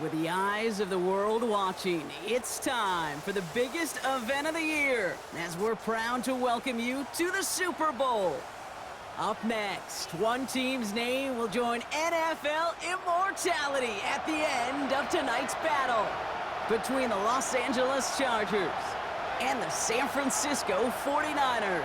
With the eyes of the world watching, it's time for the biggest event of the year, as we're proud to welcome you to the Super Bowl. Up next, one team's name will join NFL immortality at the end of tonight's battle between the Los Angeles Chargers and the San Francisco 49ers.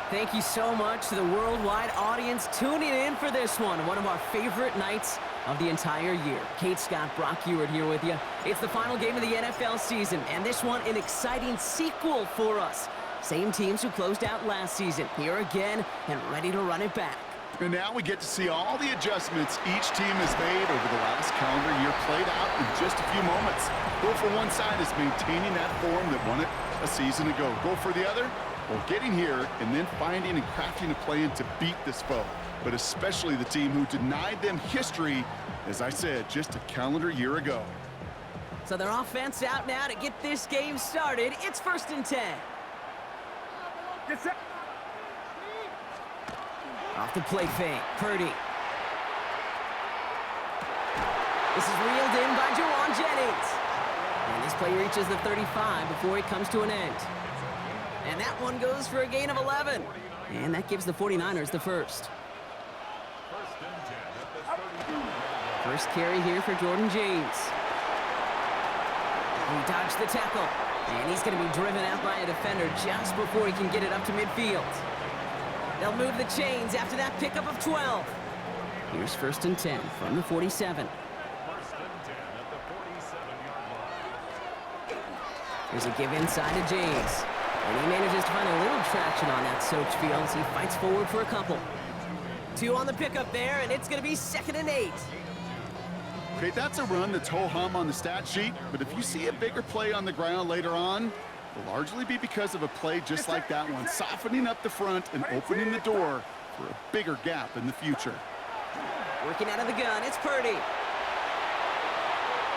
Thank you so much to the worldwide audience tuning in for this one of our favorite nights of the entire year. Kate, Scott, Brock Ewart here with you. It's the final game of the NFL season, and this one an exciting sequel for us. Same teams who closed out last season, here again and ready to run it back. And now we get to see all the adjustments each team has made over the last calendar year played out in just a few moments. Go for one side is maintaining that form that won it a season ago. Go for the other, well, getting here and then finding and crafting a plan to beat this foe. But especially the team who denied them history, as I said, just a calendar year ago. So their offense out now to get this game started. It's 1st and 10. Off the play fake, Purdy. This is reeled in by Juwan Jennings. And this play reaches the 35 before it comes to an end. And that one goes for a gain of 11. And that gives the 49ers the first. First carry here for Jordan James. He dodged the tackle. And he's going to be driven out by a defender just before he can get it up to midfield. They'll move the chains after that pickup of 12. Here's 1st and 10 from the 47. There's a give inside to James. And he manages to find a little traction on that soaked field as he fights forward for a couple. 2 on the pickup there, and it's going to be 2nd and 8. Okay, that's a run that's ho-hum on the stat sheet, but if you see a bigger play on the ground later on, it'll largely be because of a play just like that one, softening up the front and opening the door for a bigger gap in the future. Working out of the gun, it's Purdy.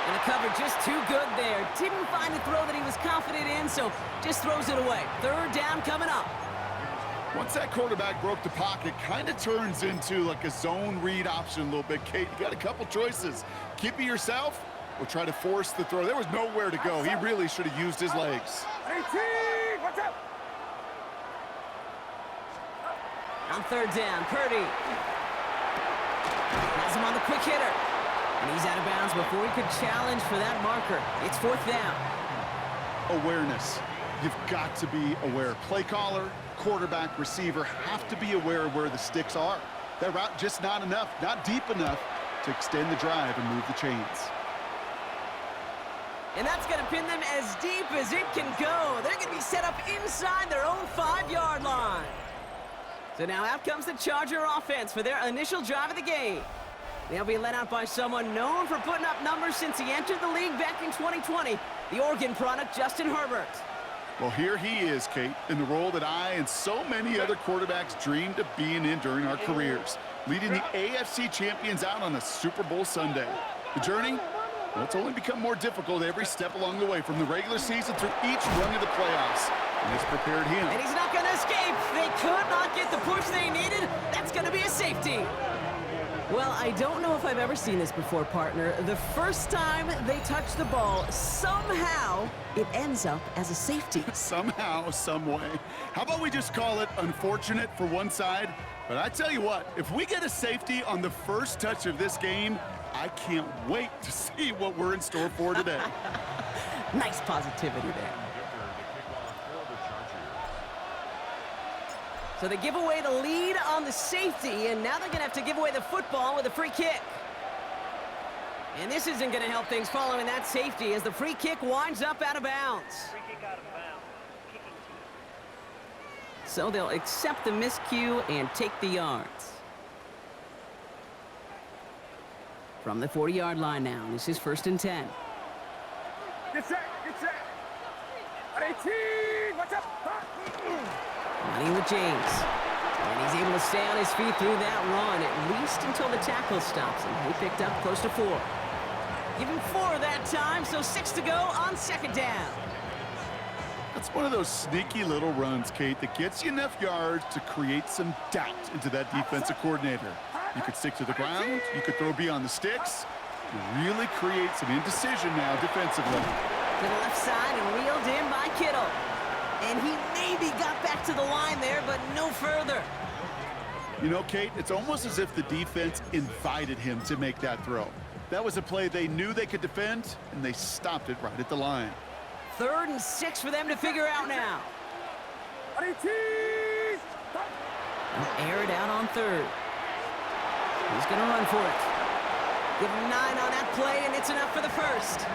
And the cover just too good there. Didn't find a throw that he was confident in, so just throws it away. 3rd down coming up. Once that quarterback broke the pocket, kind of turns into like a zone read option a little bit. Kate, you got a couple choices. Keep it yourself or try to force the throw. There was nowhere to go. He really should have used his legs. 18, watch out! On 3rd down, Purdy. Has him on the quick hitter. And he's out of bounds before he could challenge for that marker. It's 4th down. Awareness. You've got to be aware. Play caller, quarterback, receiver have to be aware of where the sticks are. That route just not enough, not deep enough to extend the drive and move the chains. And that's going to pin them as deep as it can go. They're going to be set up inside their own 5-yard line. So now out comes the Charger offense for their initial drive of the game. They'll be led out by someone known for putting up numbers since he entered the league back in 2020, the Oregon product, Justin Herbert. Well, here he is, Kate, in the role that I and so many other quarterbacks dreamed of being in during our careers, leading the AFC champions out on a Super Bowl Sunday. The journey, well, it's only become more difficult every step along the way, from the regular season through each run of the playoffs. And it's prepared him. And he's not going to escape. They could not get the push they needed. That's going to be a safety. Well, I don't know if I've ever seen this before, partner. The first time they touch the ball, somehow it ends up as a safety. Somehow, some way. How about we just call it unfortunate for one side? But I tell you what, if we get a safety on the first touch of this game, I can't wait to see what we're in store for today. Nice positivity there. So they give away the lead on the safety, and now they're going to have to give away the football with a free kick. And this isn't going to help things following that safety as the free kick winds up out of bounds. Free kick out of bounds. Kicking team. So they'll accept the miscue and take the yards. From the 40-yard line now, this is 1st and 10. Get set, get set. 18, watch out. Running with James. And he's able to stay on his feet through that run, at least until the tackle stops him. He picked up close to 4. Give him 4 that time, so 6 to go on 2nd down. That's one of those sneaky little runs, Kate, that gets you enough yards to create some doubt into that defensive coordinator. You could stick to the ground, you could throw beyond the sticks, really create some indecision now defensively. To the left side and wheeled in by Kittle. And he maybe got back to the line there, but no further. You know, Kate, it's almost as if the defense invited him to make that throw. That was a play they knew they could defend, and they stopped it right at the line. 3rd and 6 for them to figure out now. They'll air it out on 3rd. He's going to run for it. Give him 9 on that play, and it's enough for the 1st.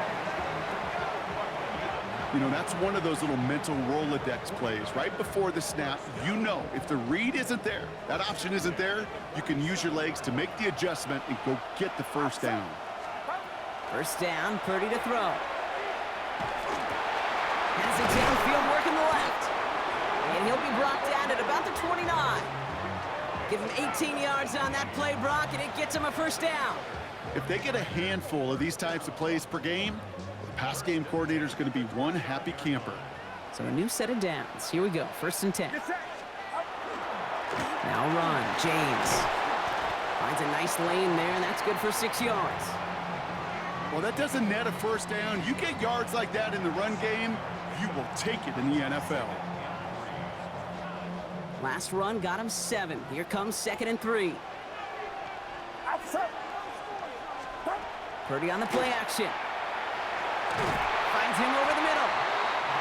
You know, that's one of those little mental Rolodex plays. Right before the snap, you know if the read isn't there, that option isn't there, you can use your legs to make the adjustment and go get the 1st down. 1st down, Purdy to throw. Has it downfield working the left. And he'll be brought down at about the 29. Give him 18 yards on that play, Brock, and it gets him a 1st down. If they get a handful of these types of plays per game, the pass game coordinator is going to be one happy camper. So a new set of downs. Here we go, 1st and 10. Now run, James. Finds a nice lane there, and that's good for 6 yards. Well, that doesn't net a 1st down. You get yards like that in the run game, you will take it in the NFL. Last run got him 7. Here comes 2nd and 3. Purdy on the play action. Finds him over the middle.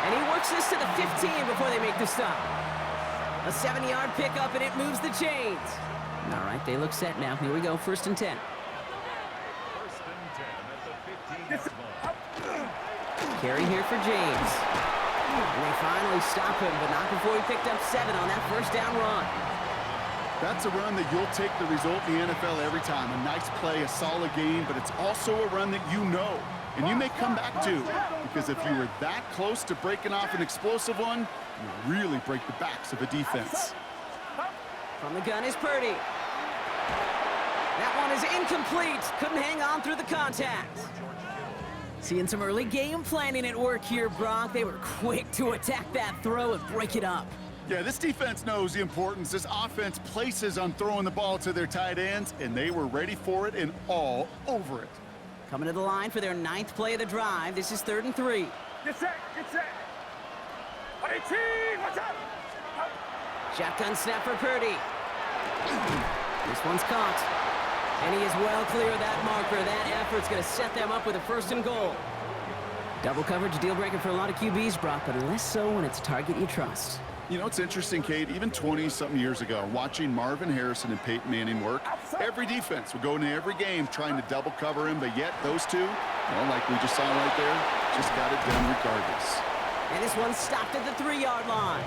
And he works this to the 15 before they make the stop. A 7-yard pickup, and it moves the chains. All right, they look set now. Here we go, 1st and 10. Carry here for James. And they finally stop him, but not before he picked up 7 on that 1st down run. That's a run that you'll take the result in the NFL every time. A nice play, a solid game, but it's also a run that you know, and you may come back to, because if you were that close to breaking off an explosive one, you really break the backs of the defense. From the gun is Purdy. That one is incomplete. Couldn't hang on through the contact. Seeing some early game planning at work here, Brock. They were quick to attack that throw and break it up. Yeah, this defense knows the importance this offense places on throwing the ball to their tight ends, and they were ready for it and all over it. Coming to the line for their 9th play of the drive. This is 3rd and 3. Get set, get set. 18, watch out. Shotgun snap for Purdy. This one's caught. And he is well clear of that marker. That effort's going to set them up with a 1st and goal. Double coverage, deal breaker for a lot of QBs, Brock, but less so when it's a target you trust. You know, it's interesting, Kate, even 20-something years ago, watching Marvin Harrison and Peyton Manning work, every defense would go into every game trying to double cover him, but yet those two, well, like we just saw right there, just got it done regardless. And this one stopped at the 3-yard line.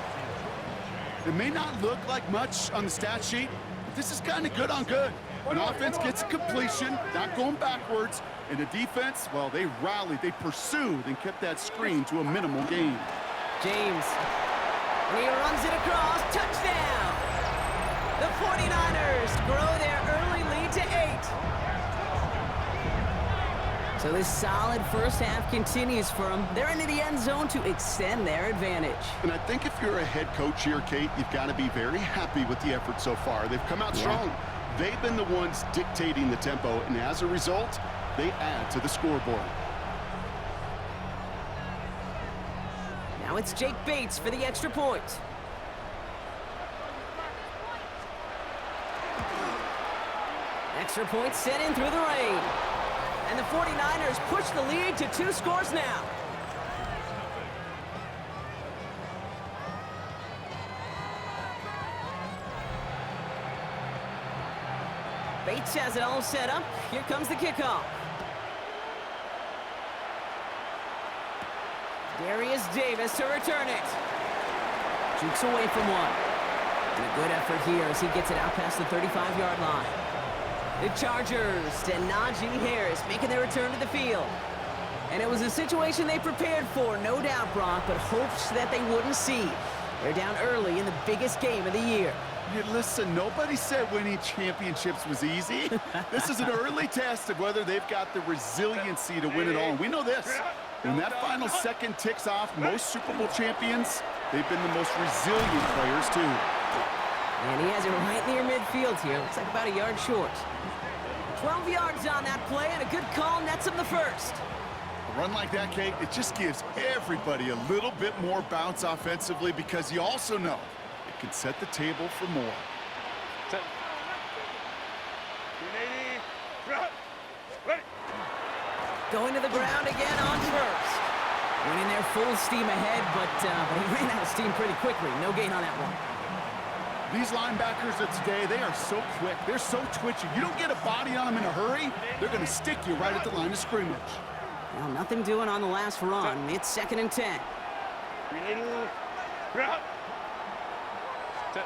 It may not look like much on the stat sheet, but this is kind of good on good. An offense gets a completion, not going backwards, and the defense, well, they rallied, they pursued, and kept that screen to a minimal gain. James. And he runs it across. Touchdown! The 49ers grow their early lead to 8. So this solid 1st half continues for them. They're into the end zone to extend their advantage. And I think if you're a head coach here, Kate, you've got to be very happy with the effort so far. They've come out strong. They've been the ones dictating the tempo, and as a result, they add to the scoreboard. Now it's Jake Bates for the extra point. Extra point set in through the rain. And the 49ers push the lead to 2 scores now. Bates has it all set up. Here comes the kickoff. Darius Davis to return it. Jukes away from one. And a good effort here as he gets it out past the 35-yard line. The Chargers to Najee Harris making their return to the field. And it was a situation they prepared for, no doubt, Brock, but hopes that they wouldn't see. They're down early in the biggest game of the year. Hey, listen, nobody said winning championships was easy. This is an early test of whether they've got the resiliency to win it all. And we know this. When that final second ticks off, most Super Bowl champions, they've been the most resilient players, too. And he has it right near midfield here. Looks like about a yard short. 12 yards on that play, and a good call nets him the first. A run like that, Kate, it just gives everybody a little bit more bounce offensively because you also know it can set the table for more. Set. 380. Ready. Going to the ground again on first. Went in there full steam ahead, but he ran out of steam pretty quickly. No gain on that one. These linebackers of today, they are so quick. They're so twitchy. You don't get a body on them in a hurry, they're going to stick you right at the line of scrimmage. Well, nothing doing on the last run. It's 2nd and 10. 380. Set.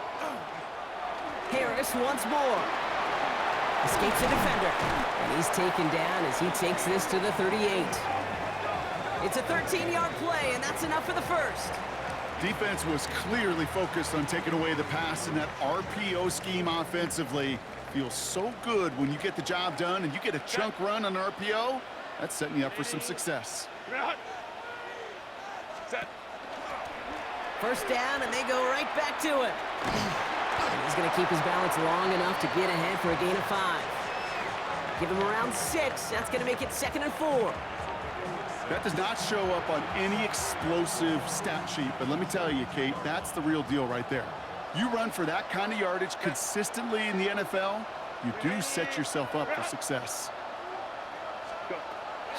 Harris once more. Escapes the defender. And he's taken down as he takes this to the 38. It's a 13-yard play, and that's enough for the first. Defense was clearly focused on taking away the pass, and that RPO scheme offensively feels so good when you get the job done and you get a chunk run on an RPO. That's setting you up for some success. Set. First down, and they go right back to it. He's going to keep his balance long enough to get ahead for a gain of 5. Give him around 6. That's going to make it 2nd and 4. That does not show up on any explosive stat sheet, but let me tell you, Kate, that's the real deal right there. You run for that kind of yardage consistently in the NFL, you do set yourself up for success. Go.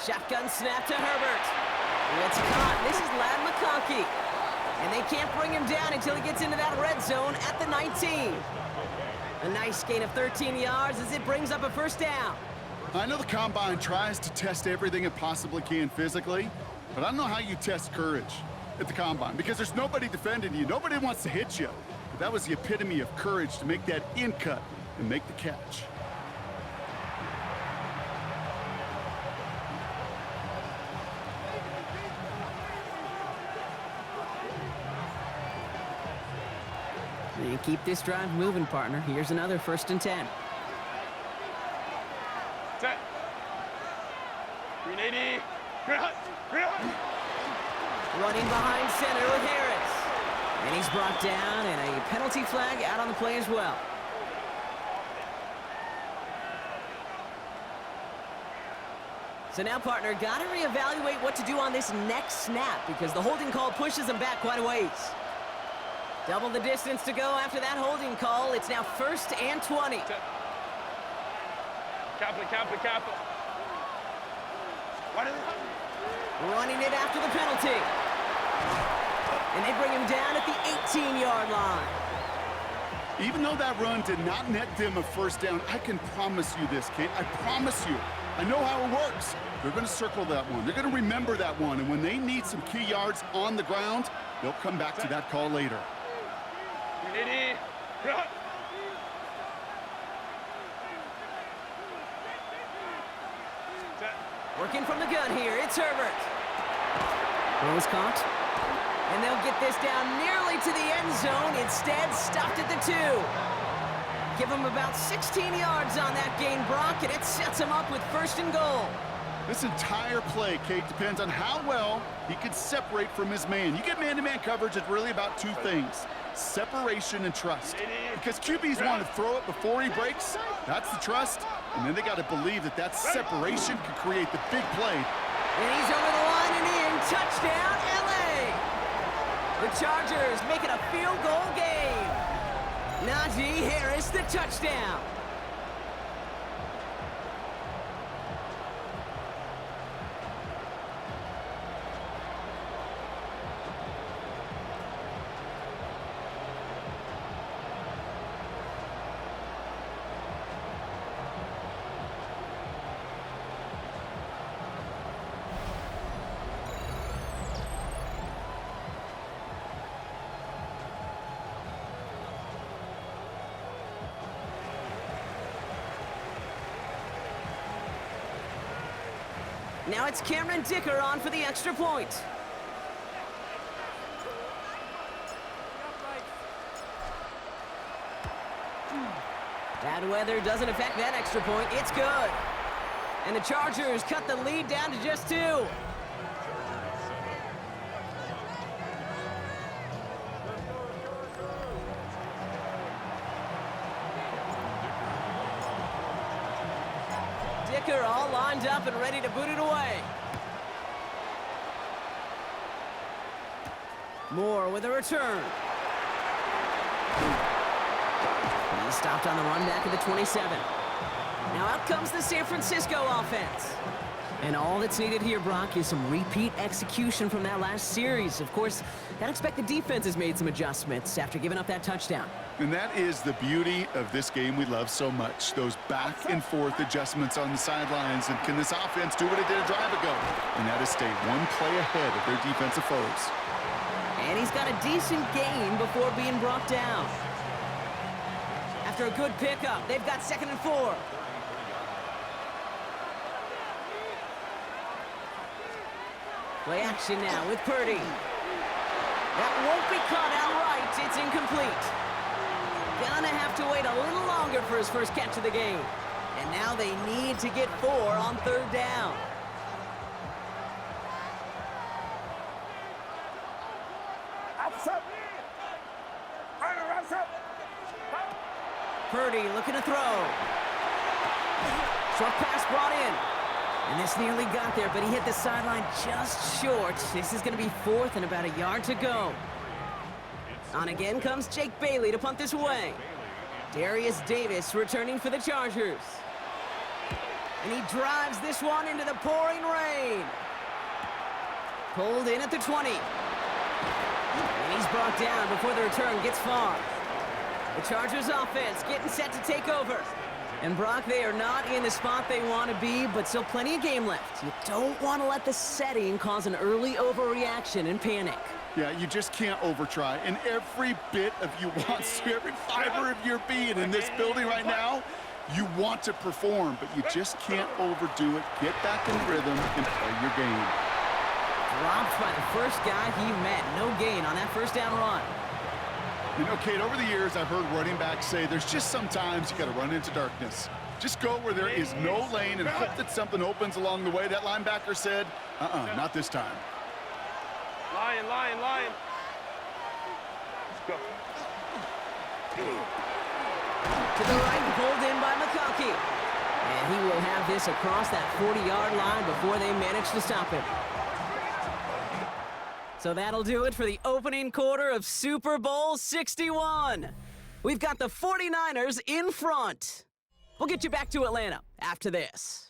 Shotgun snap to Herbert. It's caught. This is Lad McConkey. And they can't bring him down until he gets into that red zone at the 19. A nice gain of 13 yards as it brings up a first down. I know the Combine tries to test everything it possibly can physically, but I don't know how you test courage at the Combine because there's nobody defending you. Nobody wants to hit you. But that was the epitome of courage to make that in cut and make the catch. You keep this drive moving, partner. Here's another 1st and 10. Set. 380. Running behind center with Harris. And he's brought down, and a penalty flag out on the play as well. So now, partner, got to reevaluate what to do on this next snap because the holding call pushes him back quite a ways. Double the distance to go after that holding call. It's now 1st and 20. Set. Kappa. What is it? Running it after the penalty. And they bring him down at the 18-yard line. Even though that run did not net them a first down, I can promise you this, Kate. I promise you. I know how it works. They're going to circle that one. They're going to remember that one. And when they need some key yards on the ground, they'll come back to that call later. 380. Working from the gun here, it's Herbert. Throws caught. And they'll get this down nearly to the end zone. Instead, stopped at the 2. Give him about 16 yards on that gain, Brock, and it sets him up with 1st and goal. This entire play, Kate, depends on how well he can separate from his man. You get man-to-man coverage, it's really about 2 things. Separation and trust. Because QBs want to throw it before he breaks. That's the trust. And then they got to believe that that separation can create the big play. And he's over the line and in. Touchdown, LA! The Chargers making a field goal game. Najee Harris, the touchdown. Now it's Cameron Dicker on for the extra point. Bad weather doesn't affect that extra point. It's good. And the Chargers cut the lead down to just 2. lined up and ready to boot it away. Moore with a return. He's stopped on the run back at the 27. Now out comes the San Francisco offense. And all that's needed here, Brock, is some repeat execution from that last series. Of course, I'd expect the defense has made some adjustments after giving up that touchdown. And that is the beauty of this game we love so much, those back-and-forth adjustments on the sidelines. And can this offense do what it did a drive ago? And that is stay one play ahead of their defensive foes. And he's got a decent gain before being brought down. After a good pickup, they've got 2nd and 4. Play action now with Purdy. That won't be caught outright. It's incomplete. Gonna have to wait a little longer for his first catch of the game. And now they need to get 4 on 3rd down. Purdy looking to throw. Short pass brought in. And this nearly got there, but he hit the sideline just short. This is going to be 4th and about a yard to go. On again comes Jake Bailey to punt this away. Darius Davis returning for the Chargers. And he drives this one into the pouring rain. Pulled in at the 20. And he's brought down before the return gets far. The Chargers offense getting set to take over. And Brock, they are not in the spot they want to be, but still plenty of game left. You don't want to let the setting cause an early overreaction and panic. Yeah, you just can't overtry. And every bit of you wants to, every fiber of your being in this building right now, you want to perform, but you just can't overdo it. Get back in rhythm and play your game. Dropped by the first guy he met. No gain on that 1st down run. You know, Kate, over the years, I've heard running backs say there's just sometimes you got to run into darkness. Just go where there is no lane and hope that something opens along the way. That linebacker said, not this time. Lion. Let's go. To the right, pulled in by McConkey. And he will have this across that 40-yard line before they manage to stop him. So that'll do it for the opening quarter of Super Bowl 61. We've got the 49ers in front. We'll get you back to Atlanta after this.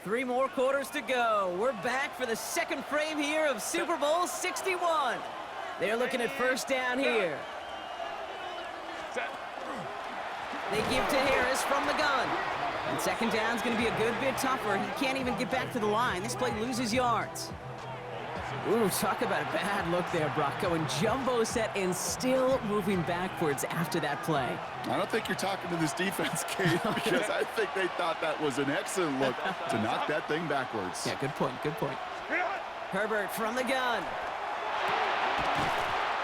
Three more quarters to go. We're back for the second frame here of Super Bowl 61. They're looking at 1st down here. They give to Harris from the gun. And 2nd down's going to be a good bit tougher. He can't even get back to the line. This play loses yards. Ooh, talk about a bad look there, Brock. Going jumbo set and still moving backwards after that play. I don't think you're talking to this defense, Kate, because I think they thought that was an excellent look to knock that thing backwards. Yeah, good point, good point. Herbert from the gun.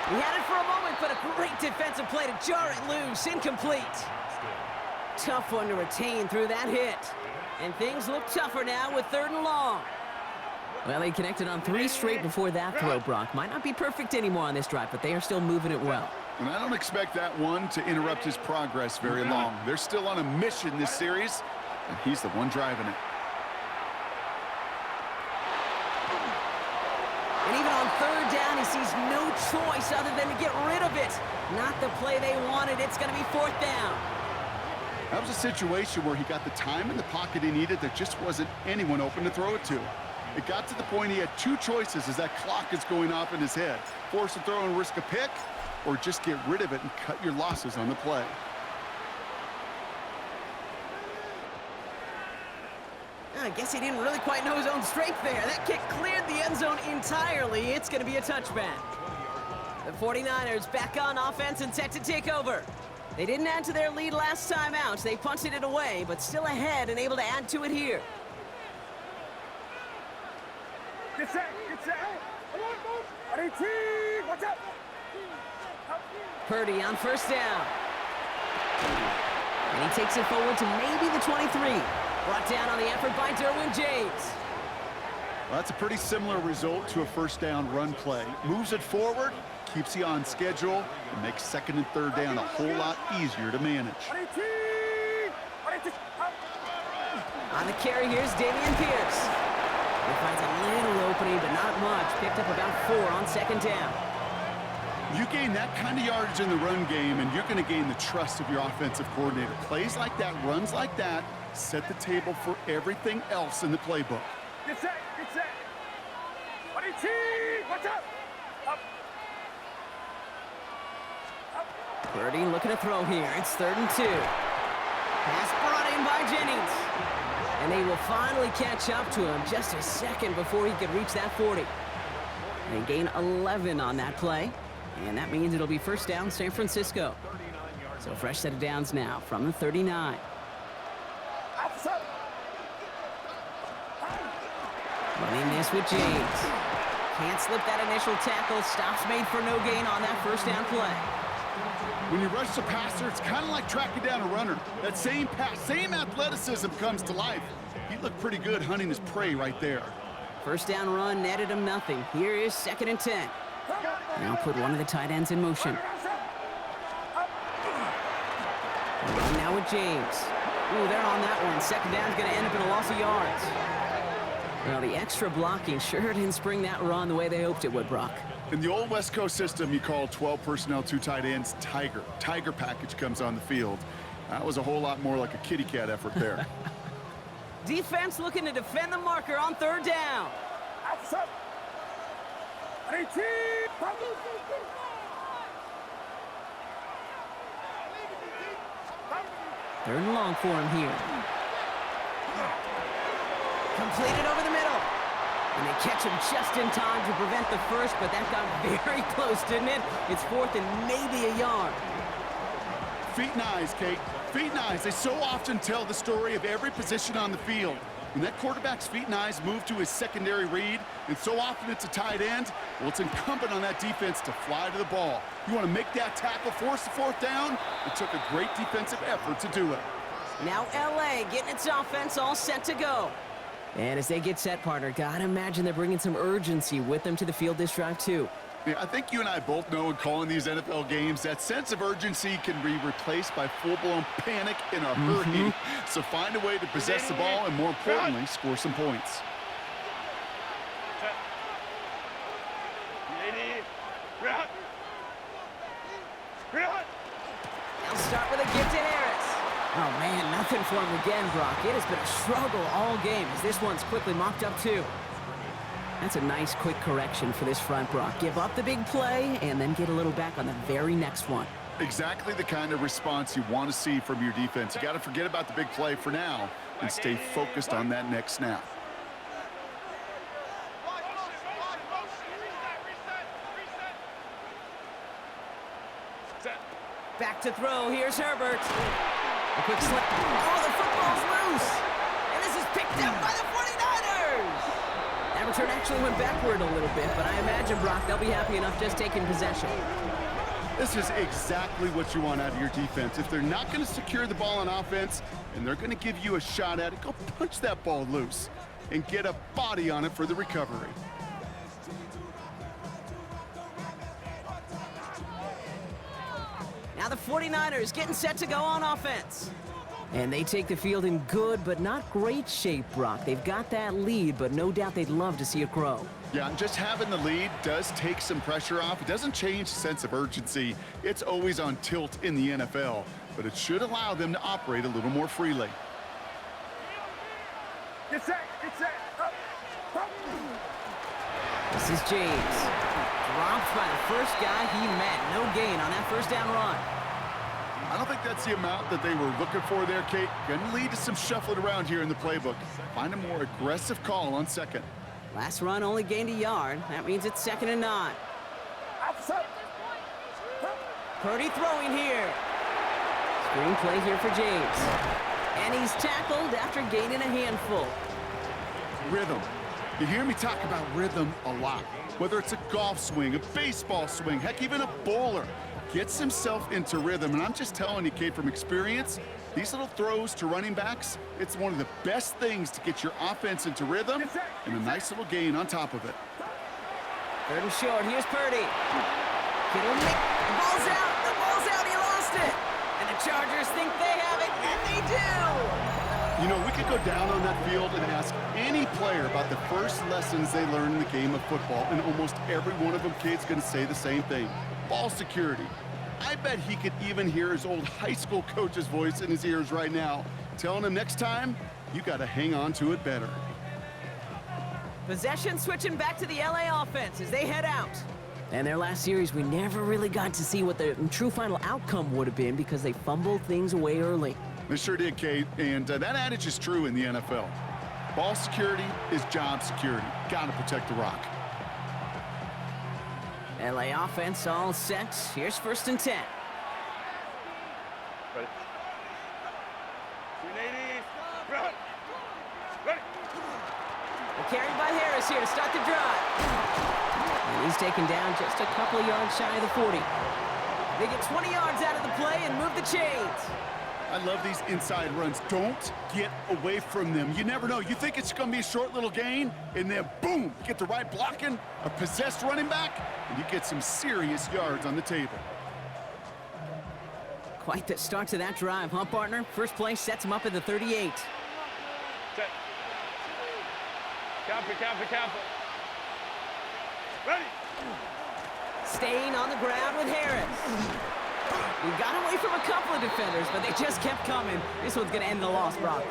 He had it for a moment, but a great defensive play to jar it loose. Incomplete. Tough one to retain through that hit. And things look tougher now with 3rd and long. Well, they connected on 3 straight before that throw, Brock. Might not be perfect anymore on this drive, but they are still moving it well. And I don't expect that one to interrupt his progress very long. They're still on a mission this series, and he's the one driving it. And even on 3rd down, he sees no choice other than to get rid of it. Not the play they wanted. It's going to be 4th down. That was a situation where he got the time in the pocket he needed. There just wasn't anyone open to throw it to. It got to the point he had 2 choices as that clock is going off in his head. Force a throw and risk a pick, or just get rid of it and cut your losses on the play. I guess he didn't really quite know his own strength there. That kick cleared the end zone entirely. It's going to be a touchback. The 49ers back on offense and set to take over. They didn't add to their lead last time out. They punted it away, but still ahead and able to add to it here. Get set. Watch out. Purdy on first down. And he takes it forward to maybe the 23. Brought down on the effort by Derwin James. Well, that's a pretty similar result to a first down run play. Moves it forward, keeps you on schedule, and makes second and third down a whole lot easier to manage. On the carry, here's Dameon Pierce. He finds a little opening, but not much. Picked up about 4 on second down. You gain that kind of yardage in the run game, and you're going to gain the trust of your offensive coordinator. Plays like that, runs like that, set the table for everything else in the playbook. Get set, get set. Watch out. Purdy looking to throw here. It's 3rd and 2. Pass brought in by Jennings. And they will finally catch up to him just a second before he could reach that 40. They gain 11 on that play. And that means it'll be first down San Francisco. So fresh set of downs now from the 39. Running this with James. Can't slip that initial tackle. Stops made for no gain on that first down play. When you rush the passer, it's kind of like tracking down a runner. That same pass, same athleticism comes to life. He looked pretty good hunting his prey right there. First down run netted him nothing. Here is 2nd and 10. Now put one of the tight ends in motion. Run now with James. Ooh, they're on that one. Second down's going to end up in a loss of yards. Well, the extra blocking sure didn't spring that run the way they hoped it would, Brock. In the old West Coast system, you call 12 personnel, 2 tight ends, Tiger. Tiger package comes on the field. That was a whole lot more like a kitty cat effort there. Defense looking to defend the marker on 3rd down. 3rd and long for him here. Completed over the middle. And they catch him just in time to prevent the first, but that got very close, didn't it? It's 4th and maybe a yard. Feet and eyes, Kate. Feet and eyes. They so often tell the story of every position on the field. When that quarterback's feet and eyes move to his secondary read, and so often it's a tight end, well, it's incumbent on that defense to fly to the ball. You want to make that tackle, force the 4th down? It took a great defensive effort to do it. Now L.A. getting its offense all set to go. And as they get set, partner, gotta imagine they're bringing some urgency with them to the field this drive, too. Yeah, I think you and I both know in calling these NFL games that sense of urgency can be replaced by full-blown panic in a hurry. So find a way to possess the ball and, more importantly, score some points. They'll start with a gift to Harris. Oh, man, nothing for him again, Brock. It has been a struggle all game as this one's quickly mopped up, too. That's a nice, quick correction for this front, Brock. Give up the big play and then get a little back on the very next one. Exactly the kind of response you want to see from your defense. You got to forget about the big play for now and stay focused on that next snap. Back to throw. Here's Herbert. A quick slip. Oh, the football's loose. And this is picked up by the 49ers. That return actually went backward a little bit, but I imagine, Brock, they'll be happy enough just taking possession. This is exactly what you want out of your defense. If they're not going to secure the ball on offense and they're going to give you a shot at it, go punch that ball loose and get a body on it for the recovery. Now the 49ers getting set to go on offense. And they take the field in good but not great shape, Brock. They've got that lead, but no doubt they'd love to see it grow. Yeah, and just having the lead does take some pressure off. It doesn't change the sense of urgency. It's always on tilt in the NFL, but it should allow them to operate a little more freely. Get set, up. This is James. Dropped by the first guy he met. No gain on that first down run. I don't think that's the amount that they were looking for there, Kate. Going to lead to some shuffling around here in the playbook. Find a more aggressive call on second. Last run only gained a yard. That means it's 2nd and 9. Purdy throwing here. Screen play here for James. And he's tackled after gaining a handful. Rhythm. You hear me talk about rhythm a lot. Whether it's a golf swing, a baseball swing, heck, even a bowler. gets himself into rhythm. And I'm just telling you, Kate, from experience, these little throws to running backs, it's one of the best things to get your offense into rhythm and a nice little gain on top of it. 3rd and short. Here's Purdy. Kittle, the ball's out. The ball's out. He lost it. And the Chargers think they have it, and they do. You know, we could go down on that field and ask any player about the first lessons they learned in the game of football, and almost every one of them, kids, going to say the same thing. Ball security. I bet he could even hear his old high school coach's voice in his ears right now, telling him next time, you got to hang on to it better. Possession switching back to the LA offense as they head out. And their last series, we never really got to see what the true final outcome would have been because they fumbled things away early. They sure did, Kate, and that adage is true in the NFL. Ball security is job security. Got to protect the rock. LA offense all set. Here's 1st and 10. Ready. 380. Run. Ready. They're carried by Harris here to start the drive. And he's taken down just a couple of yards shy of the 40. They get 20 yards out of the play and move the chains. I love these inside runs. Don't get away from them. You never know. You think it's going to be a short little gain, and then boom, get the right blocking, a possessed running back, and you get some serious yards on the table. Quite the start to that drive, huh, partner? First play sets him up at the 38. Set. Camper. Ready. Staying on the ground with Harris. We got away from a couple of defenders, but they just kept coming. This one's going to end the loss, Brock.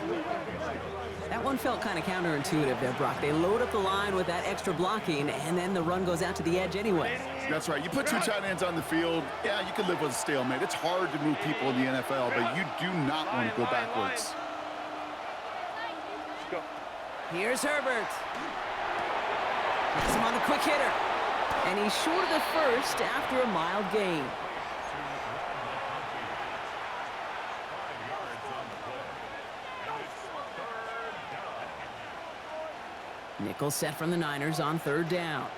That one felt kind of counterintuitive there, Brock. They load up the line with that extra blocking, and then the run goes out to the edge anyway. That's right. You put 2 tight ends on the field, yeah, you can live with a stalemate. It's hard to move people in the NFL, but you do not want to go backwards. Go. Here's Herbert. Gets him on the quick hitter. And he's short of the first after a mild gain. Nickel set from the Niners on 3rd down.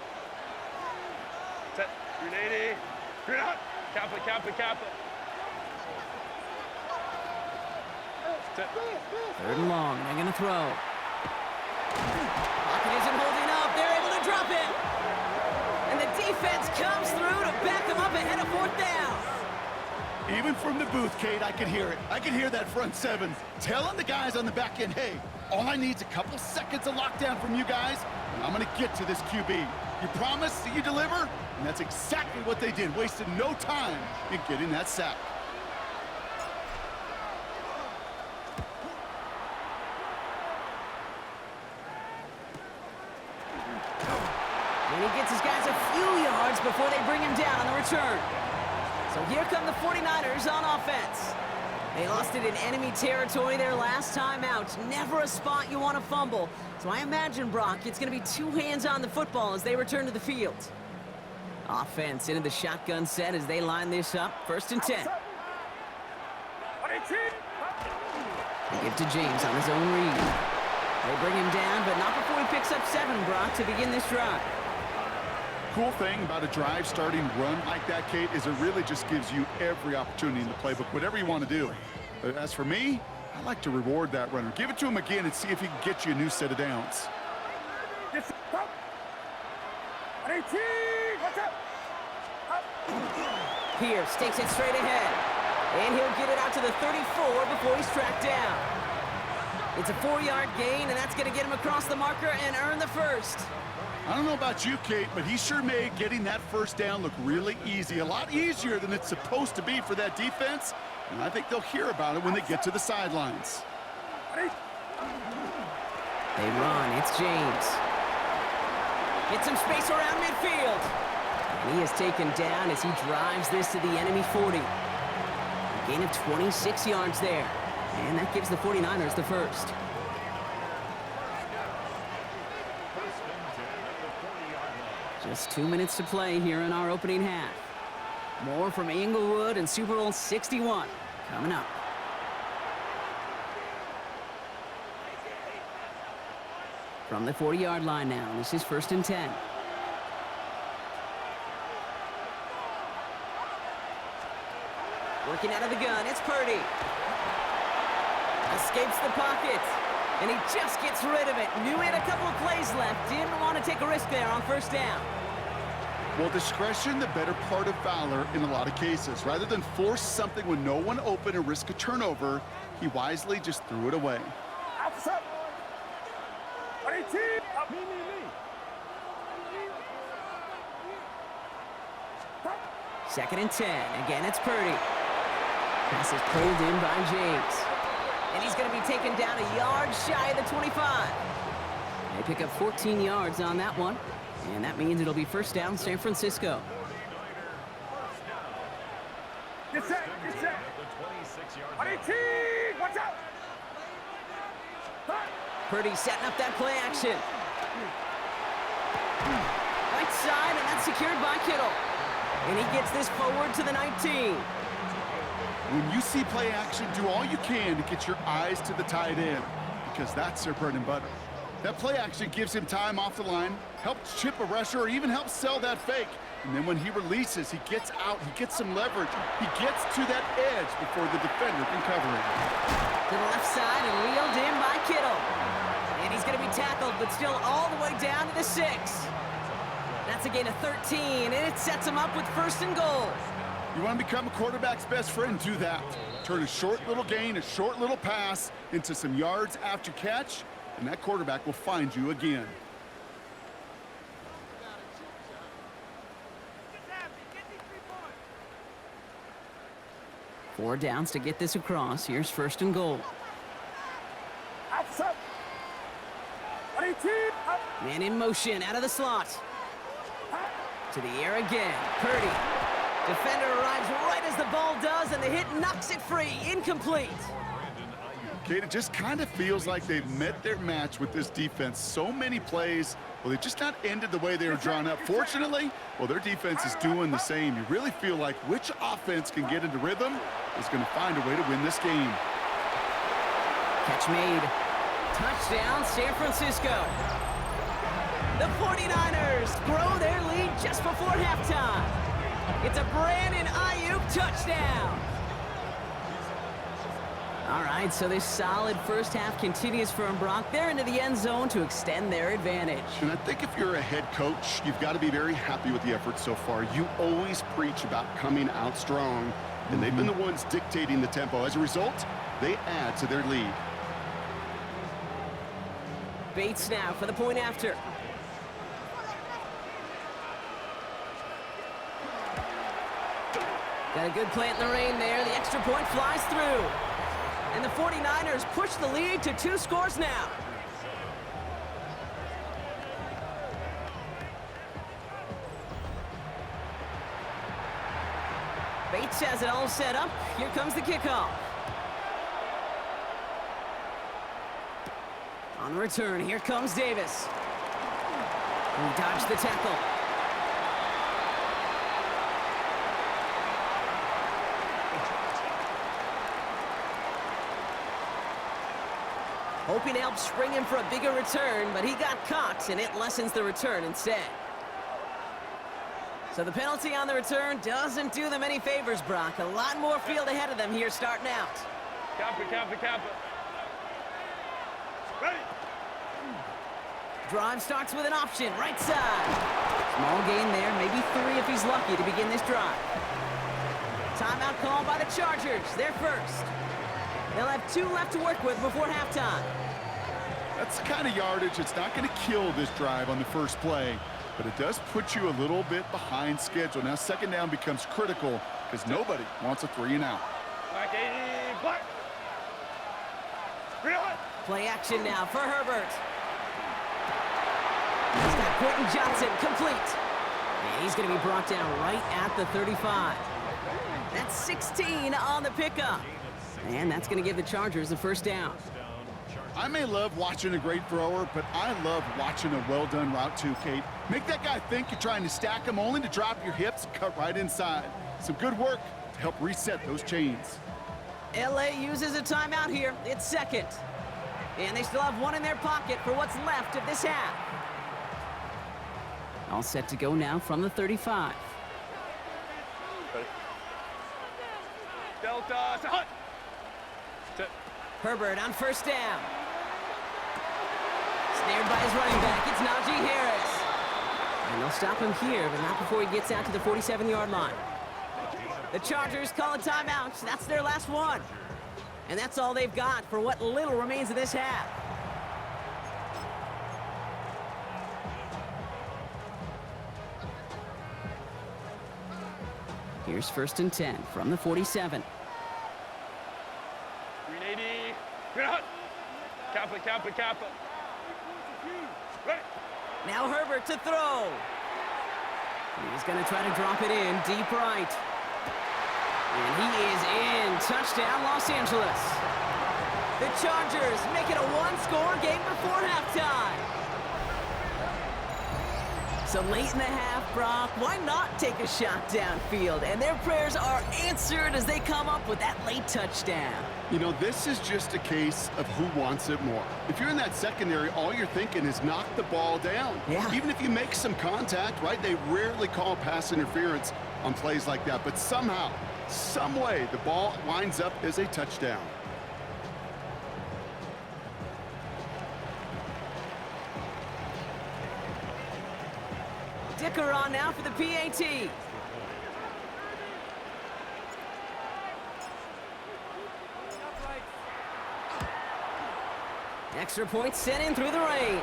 Set. 380. Green out. Kappa. Set. 3rd and long. They're going to throw. Pocket isn't holding up. They're able to drop it. And the defense comes through to back them up ahead of 4th down. Even from the booth, Kate, I could hear it. I could hear that front 7 telling the guys on the back end, hey, all I need is a couple seconds of lockdown from you guys, and I'm going to get to this QB. You promise that you deliver? And that's exactly what they did, wasted no time in getting that sack. And he gets his guys a few yards before they bring him down on the return. So here come the 49ers on offense. They lost it in enemy territory their last time out. Never a spot you want to fumble. So I imagine, Brock, it's going to be 2 hands on the football as they return to the field. Offense into the shotgun set as they line this up. 1st and 10. They give to James on his own read. They bring him down, but not before he picks up 7, Brock, to begin this drive. Cool thing about a drive starting run like that, Kate, is it really just gives you every opportunity in the playbook, whatever you want to do. As for me, I like to reward that runner. Give it to him again and see if he can get you a new set of downs. Pierce takes it straight ahead. And he'll get it out to the 34 before he's tracked down. It's a 4-yard gain, and that's going to get him across the marker and earn the first. I don't know about you, Kate, but he sure made getting that first down look really easy. A lot easier than it's supposed to be for that defense. And I think they'll hear about it when they get to the sidelines. They run. It's James. Get some space around midfield. And he is taken down as he drives this to the enemy 40. A gain of 26 yards there. And that gives the 49ers the first. Just 2 minutes to play here in our opening half. More from Inglewood and Super Bowl 61 coming up. From the 40-yard line now, this is 1st and 10. Working out of the gun, it's Purdy. Escapes the pocket. And he just gets rid of it. Knew he had a couple of plays left. Didn't want to take a risk there on first down. Well, discretion, the better part of valor in a lot of cases. Rather than force something when no one open and risk a turnover, he wisely just threw it away. Outside. 18. Up. Me. Second and 10. Again, it's Purdy. Pass is pulled in by James. And he's going to be taken down a yard shy of the 25. They pick up 14 yards on that one. And that means it'll be first down San Francisco. Get set. 18. Watch out. Purdy setting up that play action. Right side, and that's secured by Kittle. And he gets this forward to the 19. When you see play action, do all you can to get your eyes to the tight end, because that's their bread and butter. That play action gives him time off the line, helps chip a rusher, or even helps sell that fake. And then when he releases, he gets out, he gets some leverage. He gets to that edge before the defender can cover him. To the left side and wheeled in by Kittle. And he's going to be tackled, but still all the way down to the 6. That's a gain of 13, and it sets him up with first and goal. You want to become a quarterback's best friend? Do that. Turn a short little gain, a short little pass into some yards after catch, and that quarterback will find you again. Four downs to get this across. Here's first and goal. Outside. 18. Up. Man in motion out of the slot. To the air again. Purdy. Defender arrives right as the ball does, and the hit knocks it free. Incomplete. Kate, it just kind of feels like they've met their match with this defense. So many plays, well, they just not ended the way they were drawn up. Fortunately, well, their defense is doing the same. You really feel like which offense can get into rhythm is going to find a way to win this game. Catch made. Touchdown, San Francisco. The 49ers grow their lead just before halftime. It's a Brandon Ayuk touchdown. All right, so this solid first half continues for Brock. They're into the end zone to extend their advantage. And I think if you're a head coach, you've got to be very happy with the effort so far. You always preach about coming out strong, and they've been the ones dictating the tempo. As a result, they add to their lead. Bates now for the point after. Got a good plant in the rain there. The extra point flies through. And the 49ers push the lead to 2 scores now. Bates has it all set up. Here comes the kickoff. On the return, here comes Davis. He dodged the tackle. Hoping to help spring him for a bigger return, but he got caught, and it lessens the return instead. So the penalty on the return doesn't do them any favors, Brock. A lot more field ahead of them here starting out. Kappa. Ready. Drive starts with an option, right side. Small gain there, maybe 3 if he's lucky to begin this drive. Timeout called by the Chargers. They're first. They'll have 2 left to work with before halftime. That's the kind of yardage that's not going to kill this drive on the first play, but it does put you a little bit behind schedule. Now second down becomes critical because nobody wants a 3 and out. Black 80, black. Real it. Play action now for Herbert. He's got Quentin Johnson complete. And he's going to be brought down right at the 35. That's 16 on the pickup. And that's going to give the Chargers the first down. I may love watching a great thrower, but I love watching a well-done route too, Kate. Make that guy think you're trying to stack him only to drop your hips, cut right inside. Some good work to help reset those chains. LA uses a timeout here. It's second. And they still have 1 in their pocket for what's left of this half. All set to go now from the 35. Ready. Delta, hut. Herbert on first down. Snared by his running back. It's Najee Harris. And they'll stop him here, but not before he gets out to the 47-yard line. The Chargers call a timeout. That's their last one. And that's all they've got for what little remains of this half. Here's 1st and 10 from the 47. 380. Good hut. Kappa, Kappa, Kappa. Ready. Now Herbert to throw. He's going to try to drop it in deep right. And he is in. Touchdown, Los Angeles. The Chargers make it a one-score game before halftime. So late in the half, Brock, why not take a shot downfield? And their prayers are answered as they come up with that late touchdown. You know, this is just a case of who wants it more. If you're in that secondary, all you're thinking is knock the ball down. Yeah. Even if you make some contact, right, they rarely call pass interference on plays like that. But somehow, some way, the ball winds up as a touchdown. Dicker on now for the PAT. Extra point sent in through the rain.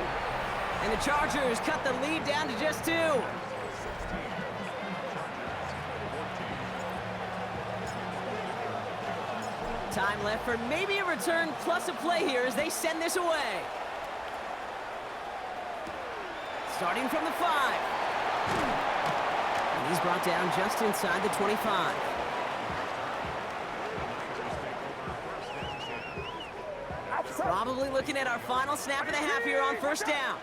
And the Chargers cut the lead down to just 2. Time left for maybe a return plus a play here as they send this away. Starting from the 5. And he's brought down just inside the 25. Probably looking at our final snap of the half here on 1st down.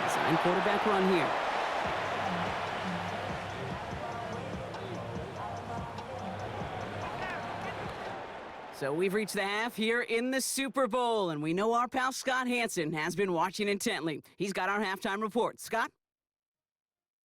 Design quarterback run here. So we've reached the half here in the Super Bowl, and we know our pal Scott Hansen has been watching intently. He's got our halftime report. Scott?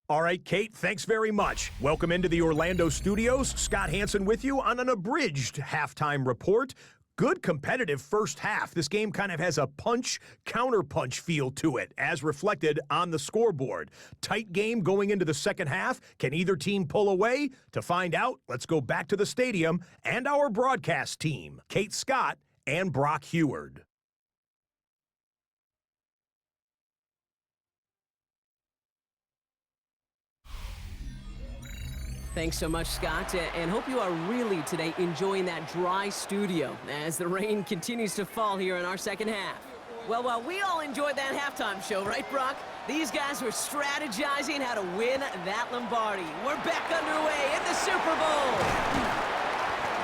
All right, Kate, thanks very much. Welcome into the Orlando studios. Scott Hansen with you on an abridged halftime report. Good competitive first half. This game kind of has a punch-counterpunch feel to it, as reflected on the scoreboard. Tight game going into the second half. Can either team pull away? To find out, let's go back to the stadium and our broadcast team, Kate Scott and Brock Heward. Thanks so much, Scott, and hope you are really today enjoying that dry studio as the rain continues to fall here in our second half. Well, while we all enjoyed that halftime show, right, Brock? These guys were strategizing how to win that Lombardi. We're back underway in the Super Bowl.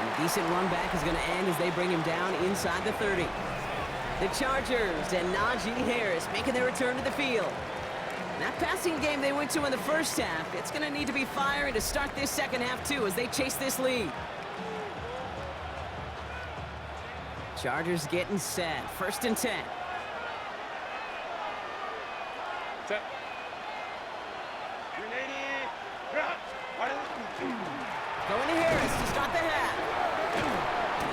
And a decent run back is going to end as they bring him down inside the 30. The Chargers and Najee Harris making their return to the field. That passing game they went to in the first half, it's going to need to be firing to start this second half, too, as they chase this lead. Chargers getting set. 1st and 10. Set. 380. Going to Harris to start the half.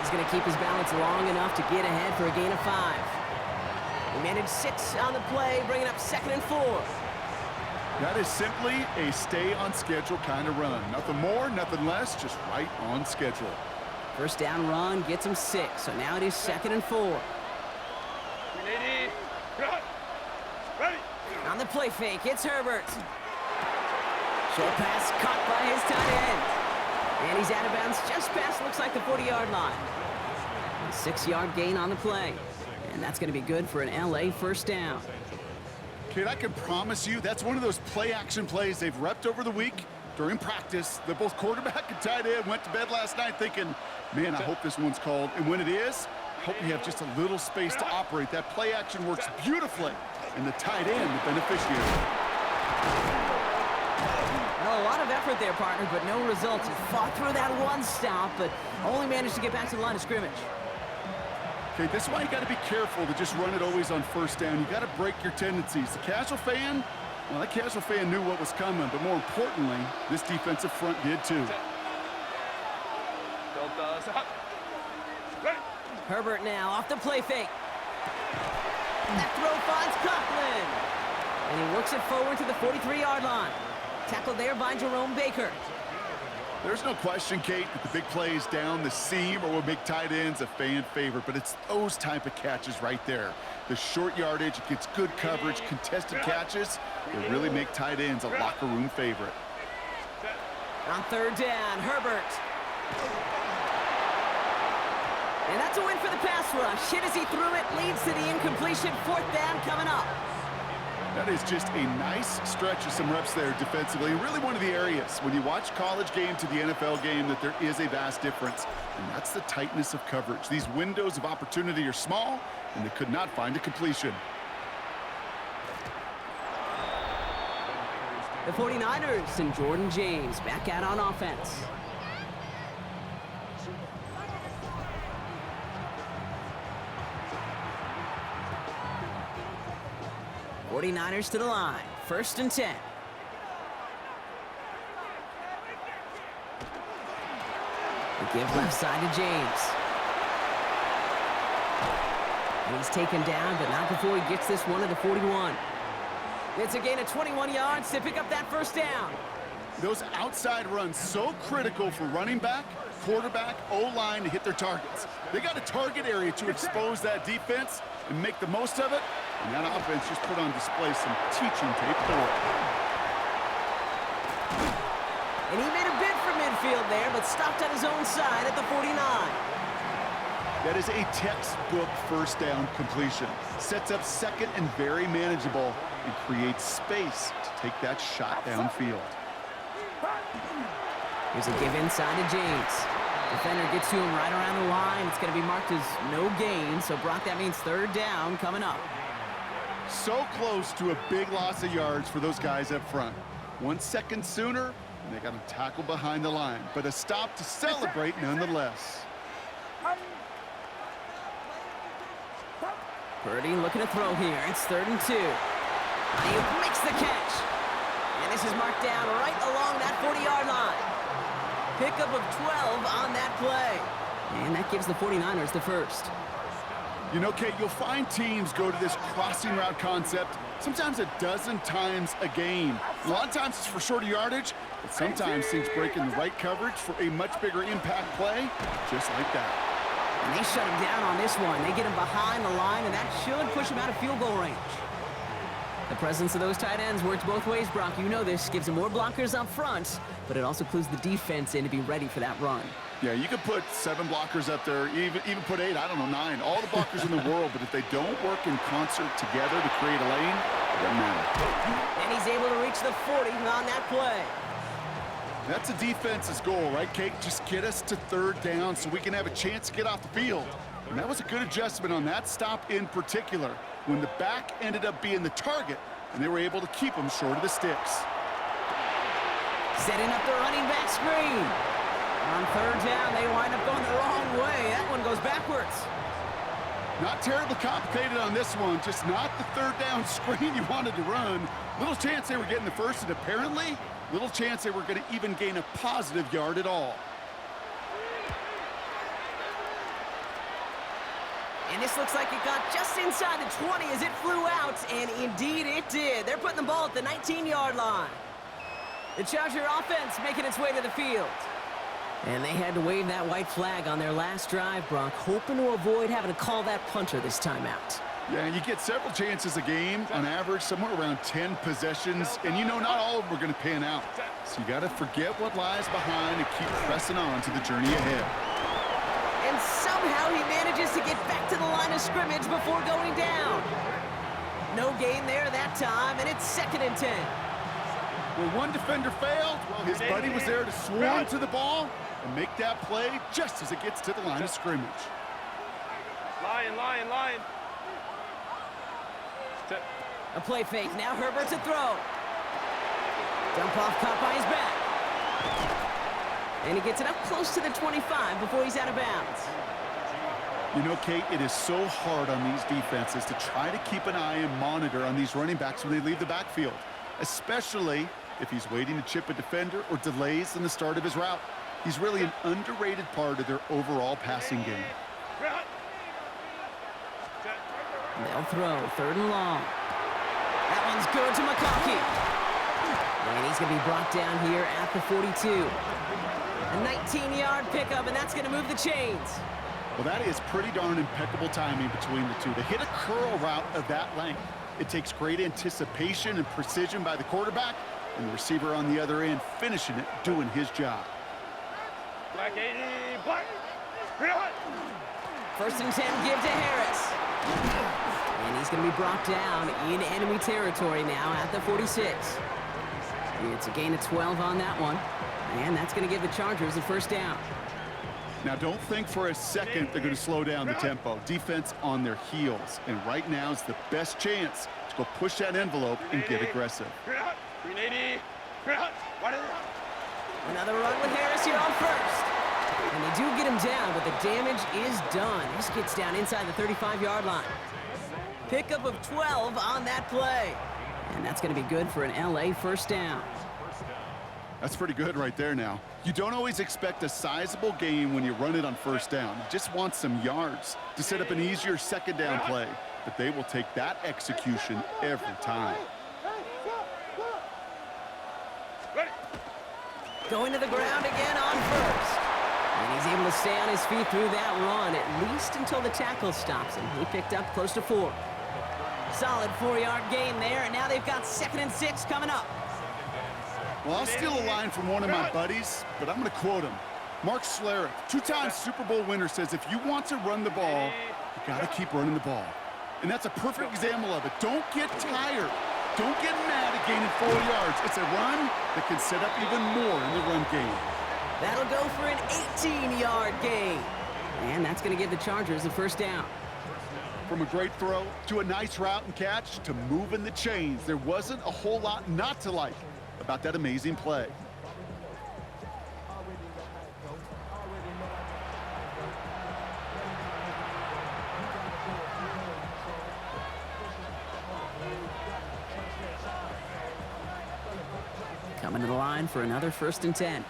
He's going to keep his balance long enough to get ahead for a gain of 5. He managed 6 on the play, bringing up 2nd and 4. That is simply a stay-on-schedule kind of run. Nothing more, nothing less, just right on schedule. First down run gets him 6, so now it is 2nd and 4. 380. Ready. On the play fake, it's Herbert. Short pass caught by his tight end. And he's out of bounds just past, looks like, the 40-yard line. A 6-yard gain on the play. And that's going to be good for an LA first down. Kate, I can promise you that's one of those play-action plays they've repped over the week during practice. That both quarterback and tight end went to bed last night thinking, man, I hope this one's called. And when it is, I hope you have just a little space to operate. That play-action works beautifully, and the tight end, the beneficiary. Well, a lot of effort there, partner, but no results. He fought through that one stop, but only managed to get back to the line of scrimmage. Okay, this is why you got to be careful to just run it always on first down. You got to break your tendencies. The casual fan, Well, that casual fan knew what was coming, but more importantly, this defensive front did too. Ready. Herbert now off the play fake. That throw finds Coughlin. And he works it forward to the 43-yard line. Tackled there by Jerome Baker. There's no question, Kate, that the big plays down the seam or will make tight ends a fan favorite, but it's those type of catches right there. The short yardage, it gets good coverage, contested catches, they really make tight ends a locker room favorite. On third down, Herbert. And that's a win for the pass rush. Hit as he threw it, leads to the incompletion. Fourth down coming up. That is just a nice stretch of some reps there defensively. Really one of the areas when you watch college game to the NFL game that there is a vast difference, and that's the tightness of coverage. These windows of opportunity are small, and they could not find a completion. The 49ers and Jordan James back out on offense. '49ers to the line. 1st and 10. The give left side to James. And he's taken down, but not before he gets this one to the 41. It's a gain of 21 yards to pick up that first down. Those outside runs so critical for running back, quarterback, O-line to hit their targets. They got a target area to expose that defense and make the most of it. And that offense just put on display some teaching tape for it. And he made a bid for midfield there, but stopped on his own side at the 49. That is a textbook first down completion. Sets up second and very manageable and creates space to take that shot downfield. Here's a give inside to James. Defender gets to him right around the line. It's going to be marked as no gain, so Brock, that means third down coming up. So close to a big loss of yards for those guys up front. 1 second sooner, and they got him tackled behind the line. But a stop to celebrate nonetheless. Purdy looking to throw here. It's 3rd and 2. He makes the catch. And this is marked down right along that 40-yard line. Pickup of 12 on that play. And that gives the 49ers the first. You know, Kate, you'll find teams go to this crossing route concept sometimes a dozen times a game. A lot of times it's for shorter yardage, but sometimes teams break in the right coverage for a much bigger impact play, just like that. And they shut him down on this one. They get him behind the line, and that should push him out of field goal range. The presence of those tight ends works both ways, Brock. You know this. Gives them more blockers up front, but it also clues the defense in to be ready for that run. Yeah, you could put 7 blockers up there, even put 8, I don't know, 9. All the blockers in the world, but if they don't work in concert together to create a lane, it doesn't matter. And he's able to reach the 40 on that play. That's a defense's goal, right, Kate? Just get us to third down so we can have a chance to get off the field. And that was a good adjustment on that stop in particular, when the back ended up being the target, and they were able to keep him short of the sticks. Setting up the running back screen. On third down, they wind up going the wrong way. That one goes backwards. Not terribly complicated on this one, just not the third down screen you wanted to run. Little chance they were getting the first, and apparently, little chance they were going to even gain a positive yard at all. And this looks like it got just inside the 20 as it flew out, and indeed it did. They're putting the ball at the 19-yard line. The Charger offense making its way to the field. And they had to wave that white flag on their last drive, Brock, hoping to avoid having to call that punter this time out. Yeah, you get several chances a game, on average, somewhere around 10 possessions, and you know not all of them are going to pan out. So you got to forget what lies behind and keep pressing on to the journey ahead. And somehow he manages to get back to the line of scrimmage before going down. No gain there that time, and it's 2nd and 10. Where one defender failed, well, his buddy was there to swarm to the ball and make that play just as it gets to the line of scrimmage. Lion. A play fake. Now Herbert to throw. Dump off caught by his back. And he gets it up close to the 25 before he's out of bounds. You know, Kate, it is so hard on these defenses to try to keep an eye and monitor on these running backs when they leave the backfield. especially if he's waiting to chip a defender or delays in the start of his route. He's really an underrated part of their overall passing game. They'll throw, 3rd and long. That one's good to McConkey. And he's going to be brought down here at the 42. A 19-yard pickup, and that's going to move the chains. Well, that is pretty darn impeccable timing between the two. To hit a curl route of that length, it takes great anticipation and precision by the quarterback, and the receiver on the other end finishing it, doing his job. Black 80, black. 1st and 10, give to Harris. And he's going to be brought down in enemy territory now at the 46. It's a gain of 12 on that one. And that's going to give the Chargers a 1st down. Now, don't think for a second they're going to slow down the tempo. Defense on their heels. And right now is the best chance to go push that envelope and get aggressive. 380. Another run with Harris here on 1st. And they do get him down, but the damage is done. This gets down inside the 35-yard line. Pickup of 12 on that play. And that's going to be good for an LA 1st down. That's pretty good right there now. You don't always expect a sizable gain when you run it on 1st down. You just want some yards to set up an easier 2nd down play. But they will take that execution every time. Going to the ground again on 1st. And he's able to stay on his feet through that run, at least until the tackle stops him. He picked up close to 4. Solid 4-yard gain there, and now they've got 2nd and 6 coming up. Well, I'll steal a line from one of my buddies, but I'm going to quote him. Mark Schlereth, 2-time Super Bowl winner, says if you want to run the ball, you got to keep running the ball. And that's a perfect example of it. Don't get tired. Don't get mad at gaining 4 yards. It's a run that can set up even more in the run game. That'll go for an 18-yard gain. And that's going to give the Chargers a 1st down. From a great throw to a nice route and catch to moving the chains, there wasn't a whole lot not to like about that amazing play. Coming to the line for another 1st and 10.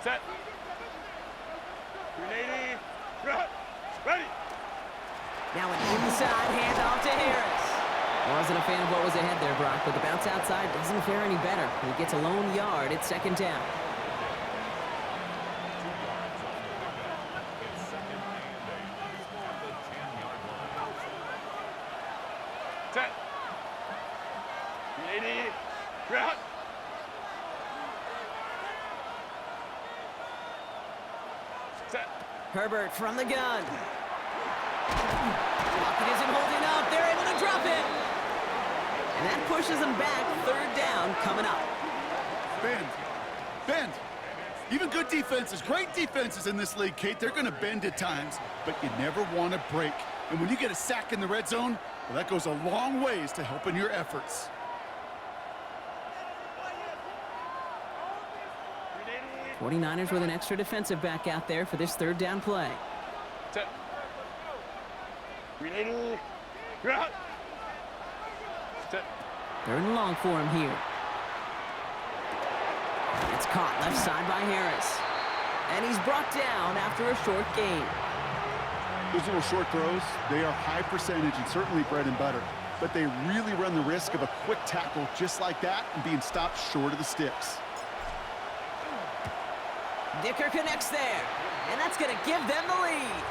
Set. 380. Ready. Now an inside handoff to Harris. Wasn't a fan of what was ahead there, Brock, but the bounce outside doesn't fare any better. He gets a lone yard at 2nd down. Set. 380. Route. Set. Herbert from the gun. Lockett isn't holding up. They're able to drop it. And that pushes them back. 3rd down coming up. Bend. Even good defenses, great defenses in this league, Kate, they're going to bend at times, but you never want to break. And when you get a sack in the red zone, well, that goes a long ways to helping your efforts. 49ers with an extra defensive back out there for this 3rd down play. Set. 380. Route. Set. 3rd and long for him here. It's caught left side by Harris. And he's brought down after a short gain. Those little short throws, they are high percentage and certainly bread and butter. But they really run the risk of a quick tackle just like that and being stopped short of the sticks. Dicker connects there. And that's going to give them the lead.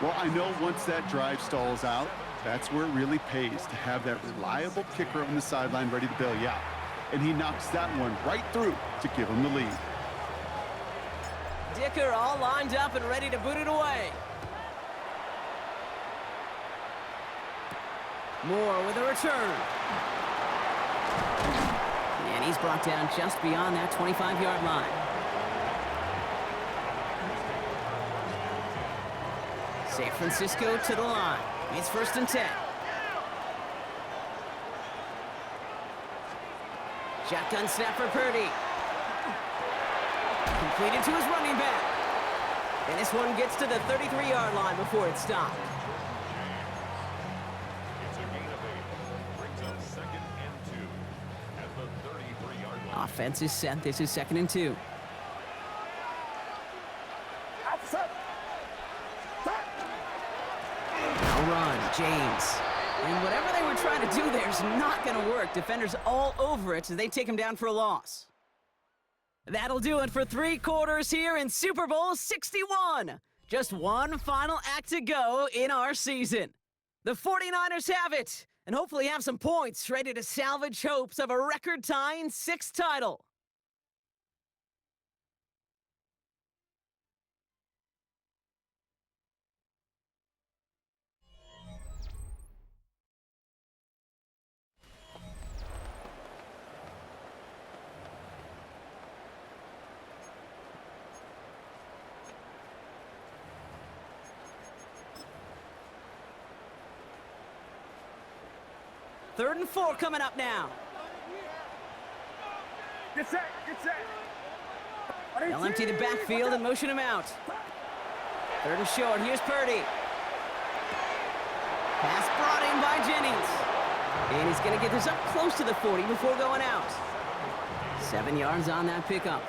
Well, I know once that drive stalls out, that's where it really pays to have that reliable kicker on the sideline ready to bail you out. And he knocks that one right through to give him the lead. Dicker all lined up and ready to boot it away. Moore with a return. And he's brought down just beyond that 25-yard line. San Francisco to the line. It's 1st and 10. Shotgun snap for Purdy. Completed to his running back. And this one gets to the 33-yard line before it's stopped. Offense is set. This is 2nd and 2. Now run, James. And whatever they were trying to do there is not going to work. Defenders all over it as they take him down for a loss. That'll do it for 3 quarters here in Super Bowl 61. Just one final act to go in our season. The 49ers have it, and hopefully have some points ready to salvage hopes of a record-tying 6th title. Third and 4 coming up now. Get set, get set. They'll empty the backfield and motion him out. 3rd and short, here's Purdy. Pass brought in by Jennings. And he's going to get this up close to the 40 before going out. 7 yards on that pickup.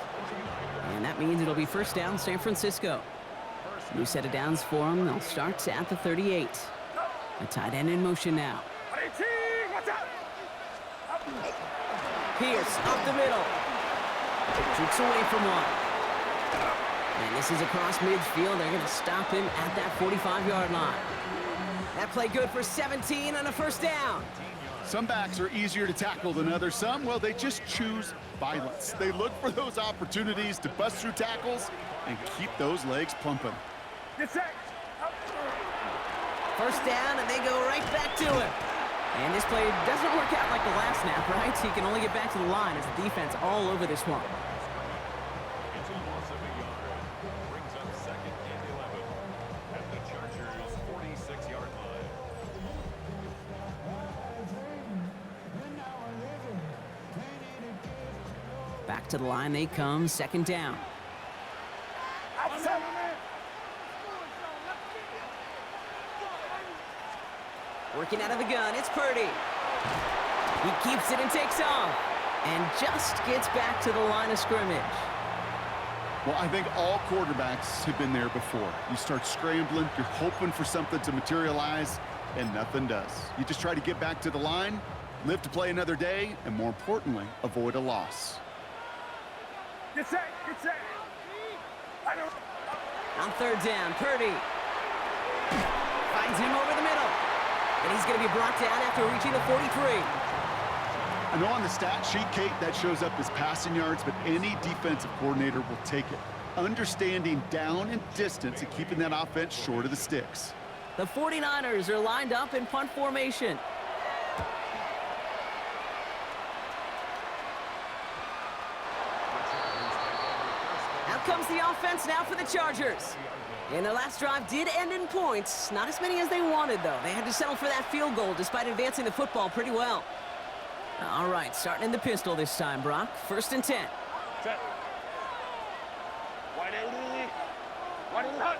And that means it'll be first down San Francisco. New set of downs for them. They'll start at the 38. A tight end in motion now. Pierce up the middle. Shoots away from one. And this is across midfield. They're going to stop him at that 45-yard line. That play good for 17 on a first down. Some backs are easier to tackle than others. Some, well, they just choose violence. They look for those opportunities to bust through tackles and keep those legs pumping. First down, and they go right back to him. And this play doesn't work out like the last snap, right? He can only get back to the line as the defense all over this one. It's a loss of a yard. Brings up 2nd and 11 at the Chargers' 46-yard line. Back to the line they come, 2nd down. Working out of the gun, it's Purdy. He keeps it and takes off. And just gets back to the line of scrimmage. Well, I think all quarterbacks have been there before. You start scrambling, you're hoping for something to materialize, and nothing does. You just try to get back to the line, live to play another day, and more importantly, avoid a loss. Get set, get set. On 3rd down, Purdy finds him over the middle. And he's going to be brought down after reaching the 43. I know on the stat sheet, Kate, that shows up as passing yards, but any defensive coordinator will take it. Understanding down and distance and keeping that offense short of the sticks. The 49ers are lined up in punt formation. Out comes the offense now for the Chargers. And their last drive did end in points. Not as many as they wanted, though. They had to settle for that field goal despite advancing the football pretty well. All right, starting in the pistol this time, Brock. 1st and 10. Set. Wide end. Wide end hut.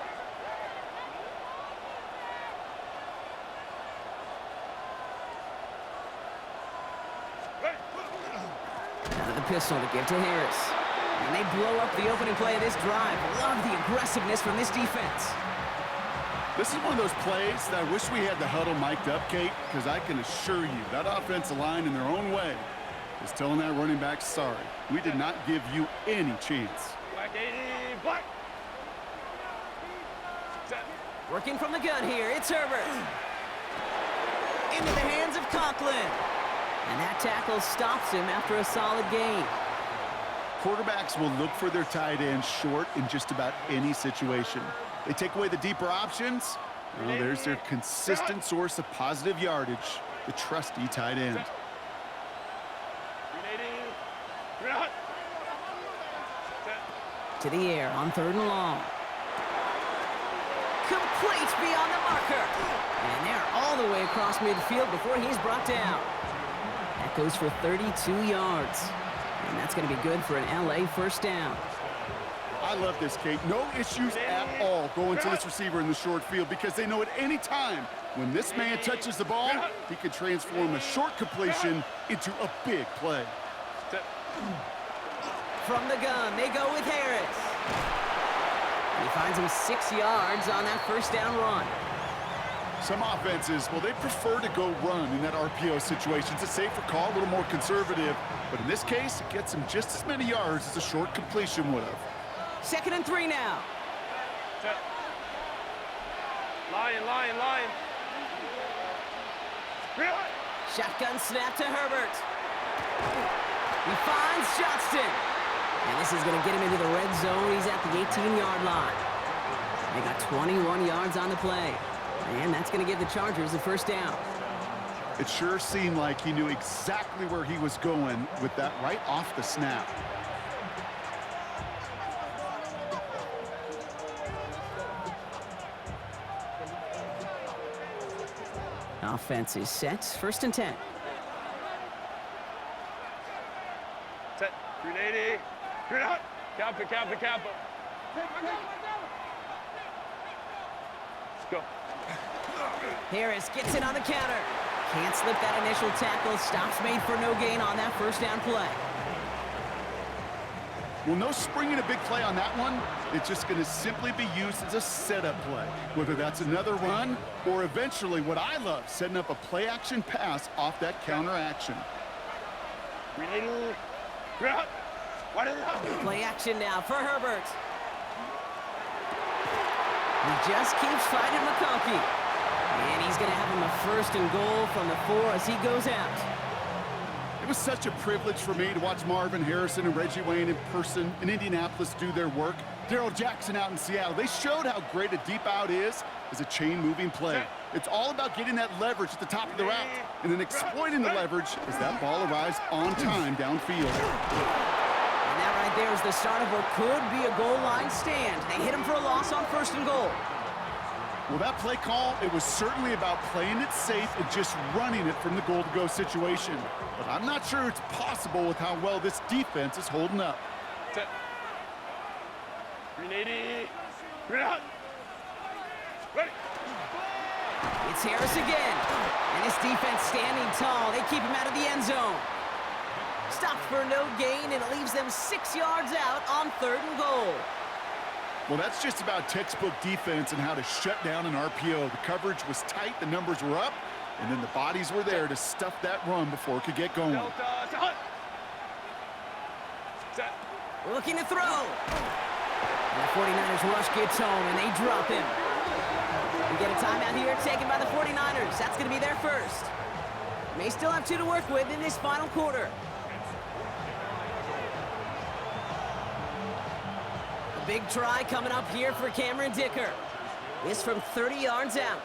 Out of the pistol to give to Harris. And they blow up the opening play of this drive. Love the aggressiveness from this defense. This is one of those plays that I wish we had the huddle mic'd up, Kate, because I can assure you that offensive line in their own way is telling that running back, sorry, we did not give you any chance. Black 80, black. Set. Working from the gun here, it's Herbert. Into the hands of Conklin. And that tackle stops him after a solid gain. Quarterbacks will look for their tight end short in just about any situation. They take away the deeper options. Well, there's their consistent source of positive yardage, the trusty tight end. To the air on 3rd and long. Complete beyond the marker. And they're all the way across midfield before he's brought down. That goes for 32 yards. And that's going to be good for an LA first down. I love this, Kate. No issues at all going to this receiver in the short field because they know at any time when this man touches the ball, he could transform a short completion into a big play. Set. from the gun. They go with Harris. He finds him 6 yards on that first down run. Some offenses, well, they prefer to go run in that RPO situation. It's a safer call, a little more conservative. But in this case, it gets him just as many yards as a short completion would have. 2nd and 3 now. Set. Lion. Shotgun snap to Herbert. He finds Johnston. And this is going to get him into the red zone. He's at the 18-yard line. They got 21 yards on the play. And that's going to give the Chargers the first down. It sure seemed like he knew exactly where he was going with that right off the snap. Offense is set. 1st and 10. Set. 380. Green out. Kappa. Let's go. Harris gets it on the counter. Can't slip that initial tackle. Stops made for no gain on that first down play. Well, no springing a big play on that one. It's just going to simply be used as a setup play, whether that's another run or eventually what I love, setting up a play-action pass off that counter action. 380. Green out. Wide out. Play action now for Herbert. He just keeps fighting McConkey. And he's going to have him a 1st and goal from the 4 as he goes out. It was such a privilege for me to watch Marvin Harrison and Reggie Wayne in person in Indianapolis do their work. Darrell Jackson out in Seattle. They showed how great a deep out is as a chain-moving play. It's all about getting that leverage at the top of the route and then exploiting the leverage as that ball arrives on time downfield. And that right there is the start of what could be a goal line stand. They hit him for a loss on 1st and goal. Well, that play call, it was certainly about playing it safe and just running it from the goal-to-go situation. But I'm not sure it's possible with how well this defense is holding up. Set. 380. Green out. Ready. It's Harris again. And this defense standing tall. They keep him out of the end zone. Stopped for no gain, and it leaves them 6 yards out on 3rd and goal. Well, that's just about textbook defense and how to shut down an RPO. The coverage was tight, the numbers were up, and then the bodies were there to stuff that run before it could get going. Delta to hunt. Set. Looking to throw. And the 49ers rush gets home, and they drop him. We get a timeout here taken by the 49ers. That's going to be their first. May still have 2 to work with in this final quarter. A big try coming up here for Cameron Dicker. This from 30 yards out.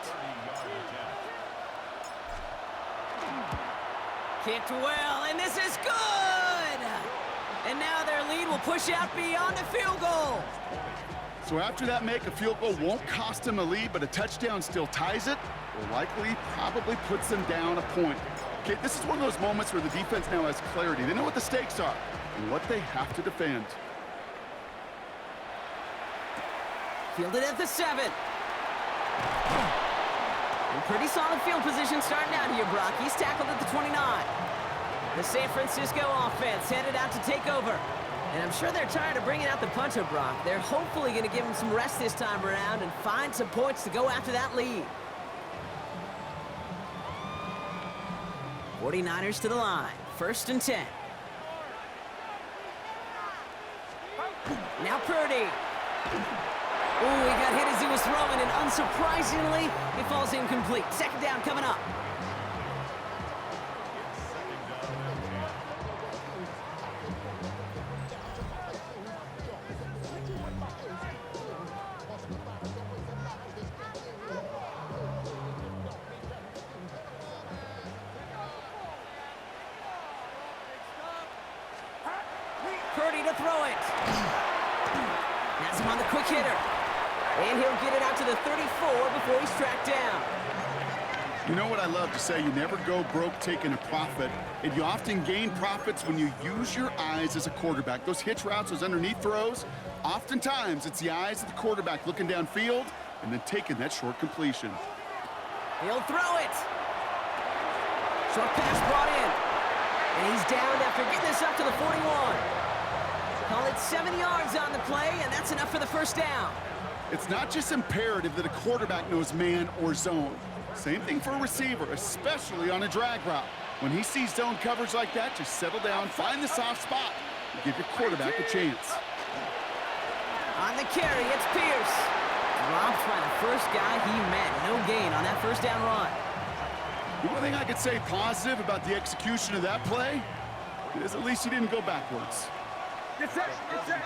Kicked well, and this is good! And now their lead will push out beyond the field goal. So after that make, a field goal won't cost them a lead, but a touchdown still ties it, or likely probably puts them down a point. Okay, this is one of those moments where the defense now has clarity. They know what the stakes are and what they have to defend. Fielded at the 7. And pretty solid field position starting out here, Brock. He's tackled at the 29. The San Francisco offense headed out to take over. And I'm sure they're tired of bringing out the puncher, Brock. They're hopefully going to give him some rest this time around and find some points to go after that lead. 49ers to the line. 1st and 10. Now Purdy. Ooh, he got hit as he was throwing, and unsurprisingly, it falls incomplete. 2nd down coming up. Purdy to throw it. Has him on the quick hitter. And he'll get it out to the 34 before he's tracked down. You know what I love to say, you never go broke taking a profit, and you often gain profits when you use your eyes as a quarterback. Those hitch routes, those underneath throws, oftentimes it's the eyes of the quarterback looking downfield and then taking that short completion. He'll throw it. Short pass brought in. And he's down after getting this up to the 41. Calling gets 7 yards on the play, and that's enough for the first down. It's not just imperative that a quarterback knows man or zone. Same thing for a receiver, especially on a drag route. When he sees zone coverage like that, just settle down, find the soft spot, and give your quarterback a chance. On the carry, it's Pierce. Dropped by the first guy he met. No gain on that first down run. The one thing I could say positive about the execution of that play is at least he didn't go backwards. Get set. Get set.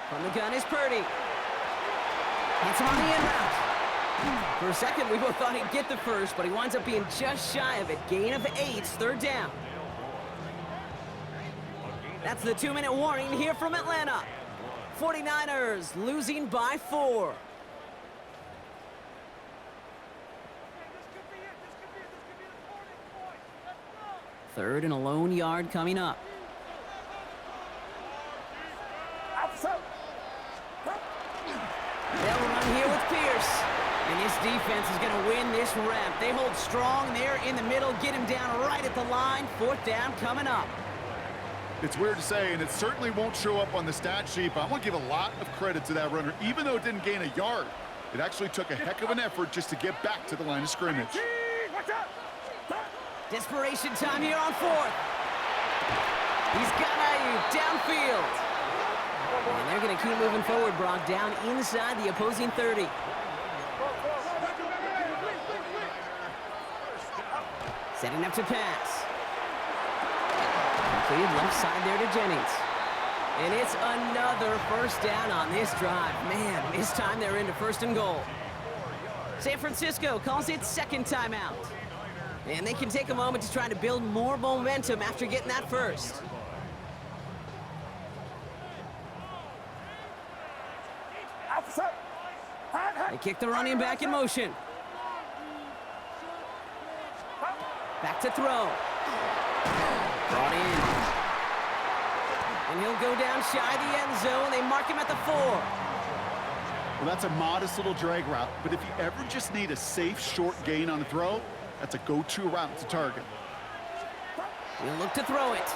From the gun is Purdy. Hits him on the in route. For a second, we both thought he'd get the first, but he winds up being just shy of it. Gain of 8, third down. That's the 2-minute warning here from Atlanta. 49ers losing by 4. Third and a lone yard coming up. They'll run here with Pierce. And this defense is going to win this rep. They hold strong there in the middle, get him down right at the line. Fourth down coming up. It's weird to say, and it certainly won't show up on the stat sheet, but I want to give a lot of credit to that runner. Even though it didn't gain a yard, it actually took a heck of an effort just to get back to the line of scrimmage. Desperation time here on fourth. He's got Ayuk downfield. And they're going to keep moving forward, Brock, down inside the opposing 30. Setting up to pass. Completed left side there to Jennings. And it's another first down on this drive. Man, this time they're into first and goal. San Francisco calls it second timeout. And they can take a moment to try to build more momentum after getting that first. They kick the running back in motion. Back to throw. Brought in. And he'll go down shy the end zone. They mark him at the 4. Well, that's a modest little drag route, but if you ever just need a safe, short gain on a throw, that's a go-to route to target. He'll look to throw it.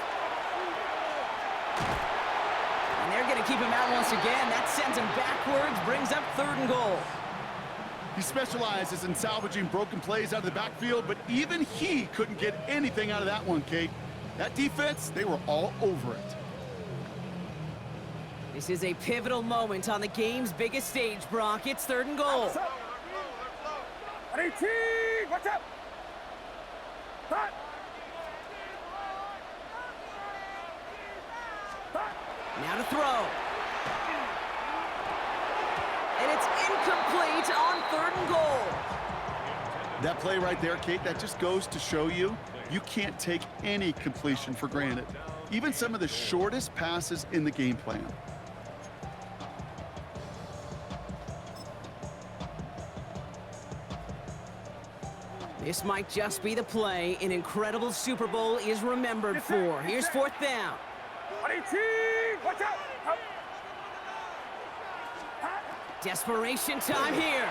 And they're going to keep him out once again. That sends him backwards, brings up third and goal. He specializes in salvaging broken plays out of the backfield, but even he couldn't get anything out of that one, Kate. That defense, they were all over it. This is a pivotal moment on the game's biggest stage, Brock. It's third and goal. What's up? Now to throw. And it's incomplete on third and goal. That play right there, Kate, that just goes to show you can't take any completion for granted. Even some of the shortest passes in the game plan. This might just be the play an incredible Super Bowl is remembered for. Here's fourth down. What's up? Desperation time here.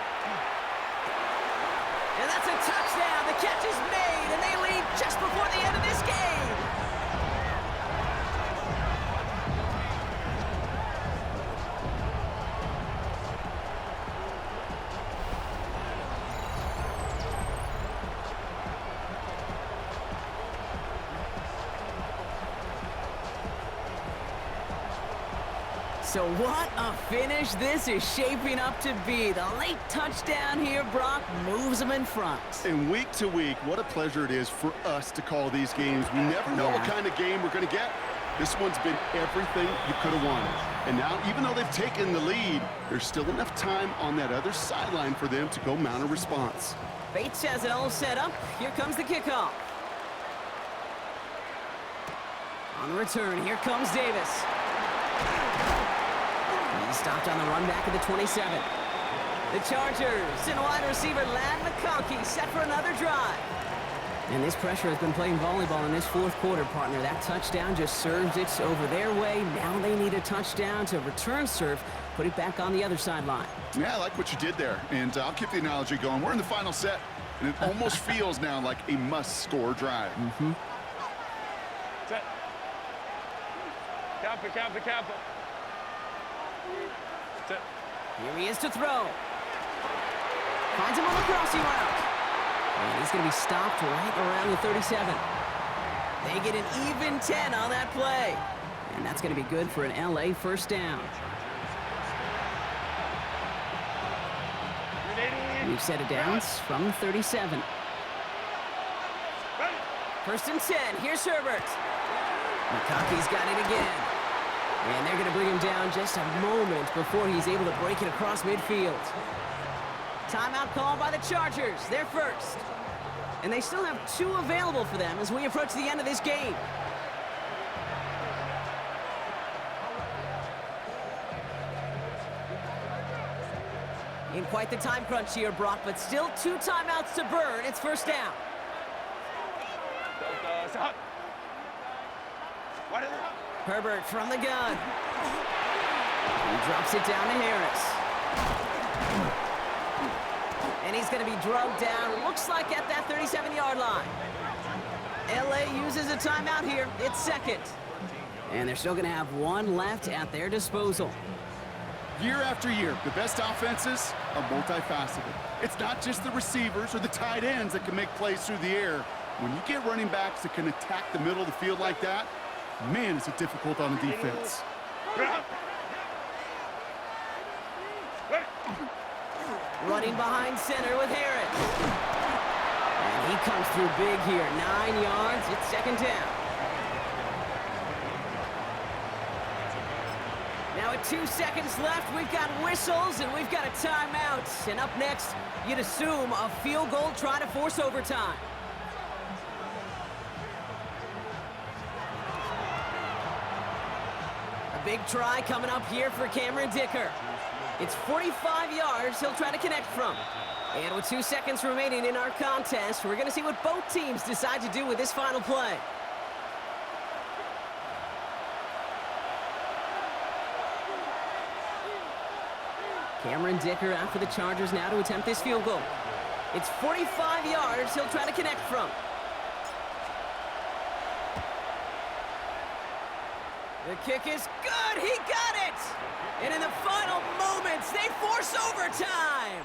And that's a touchdown. The catch is made, and they lead just before the end of this game. So what a finish this is shaping up to be. The late touchdown here, Brock, moves them in front. And week to week, what a pleasure it is for us to call these games. We never know what kind of game we're going to get. This one's been everything you could have wanted. And now, even though they've taken the lead, there's still enough time on that other sideline for them to go mount a response. Bates has it all set up. Here comes the kickoff. On the return, here comes Davis. He's stopped on the run back of the 27. The Chargers and wide receiver Ladd McConkey set for another drive. And this pressure has been playing volleyball in this fourth quarter, partner. That touchdown just serves it over their way. Now they need a touchdown to return serve, put it back on the other sideline. Yeah, I like what you did there. And I'll keep the analogy going. We're in the final set. and it almost feels now like a must-score drive. Set. Campo, campo, campo. Set. Here he is to throw. Finds him on the crossing route. And he's going to be stopped right around the 37. They get an even 10 on that play. And that's going to be good for an LA first down. We've set it down from 37. First and 10. Here's Herbert. McConkey's got it again. And they're going to bring him down just a moment before he's able to break it across midfield. Timeout called by the Chargers. They're first. And they still have 2 available for them as we approach the end of this game. In quite the time crunch here, Brock, but still 2 timeouts to burn. It's first down. Herbert from the gun. He drops it down to Harris. And he's going to be drugged down, looks like at that 37-yard line. LA uses a timeout here. It's second. And they're still going to have 1 left at their disposal. Year after year, the best offenses are multifaceted. It's not just the receivers or the tight ends that can make plays through the air. When you get running backs that can attack the middle of the field like that, man, is it difficult on the defense. Running behind center with Harris. And he comes through big here. 9 yards. It's second down. Now with 2 seconds left, we've got whistles and we've got a timeout. And up next, you'd assume a field goal trying to force overtime. A big try coming up here for Cameron Dicker. It's 45 yards he'll try to connect from. And with 2 seconds remaining in our contest, we're going to see what both teams decide to do with this final play. Cameron Dicker out for the Chargers now to attempt this field goal. It's 45 yards he'll try to connect from. The kick is good. He got it. And in the final moments, they force overtime.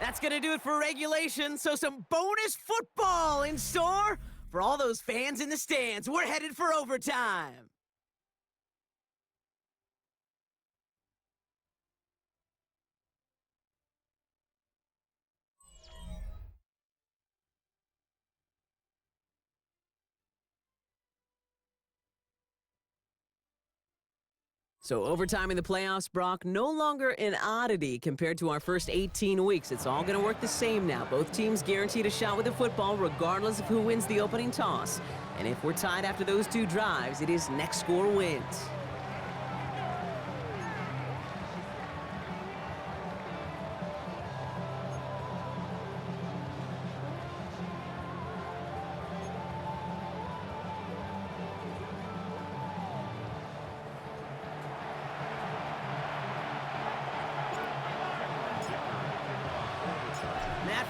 That's going to do it for regulation. So some bonus football in store for all those fans in the stands. We're headed for overtime. So overtime in the playoffs, Brock, no longer an oddity compared to our first 18 weeks. It's all going to work the same now. Both teams guaranteed a shot with the football regardless of who wins the opening toss. And if we're tied after those 2 drives, it is next score wins.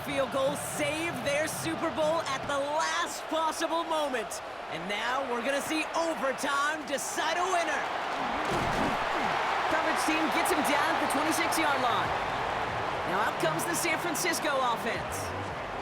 Field goal saved their Super Bowl at the last possible moment. And now we're going to see overtime decide a winner. Coverage team gets him down at the 26-yard line. Now out comes the San Francisco offense.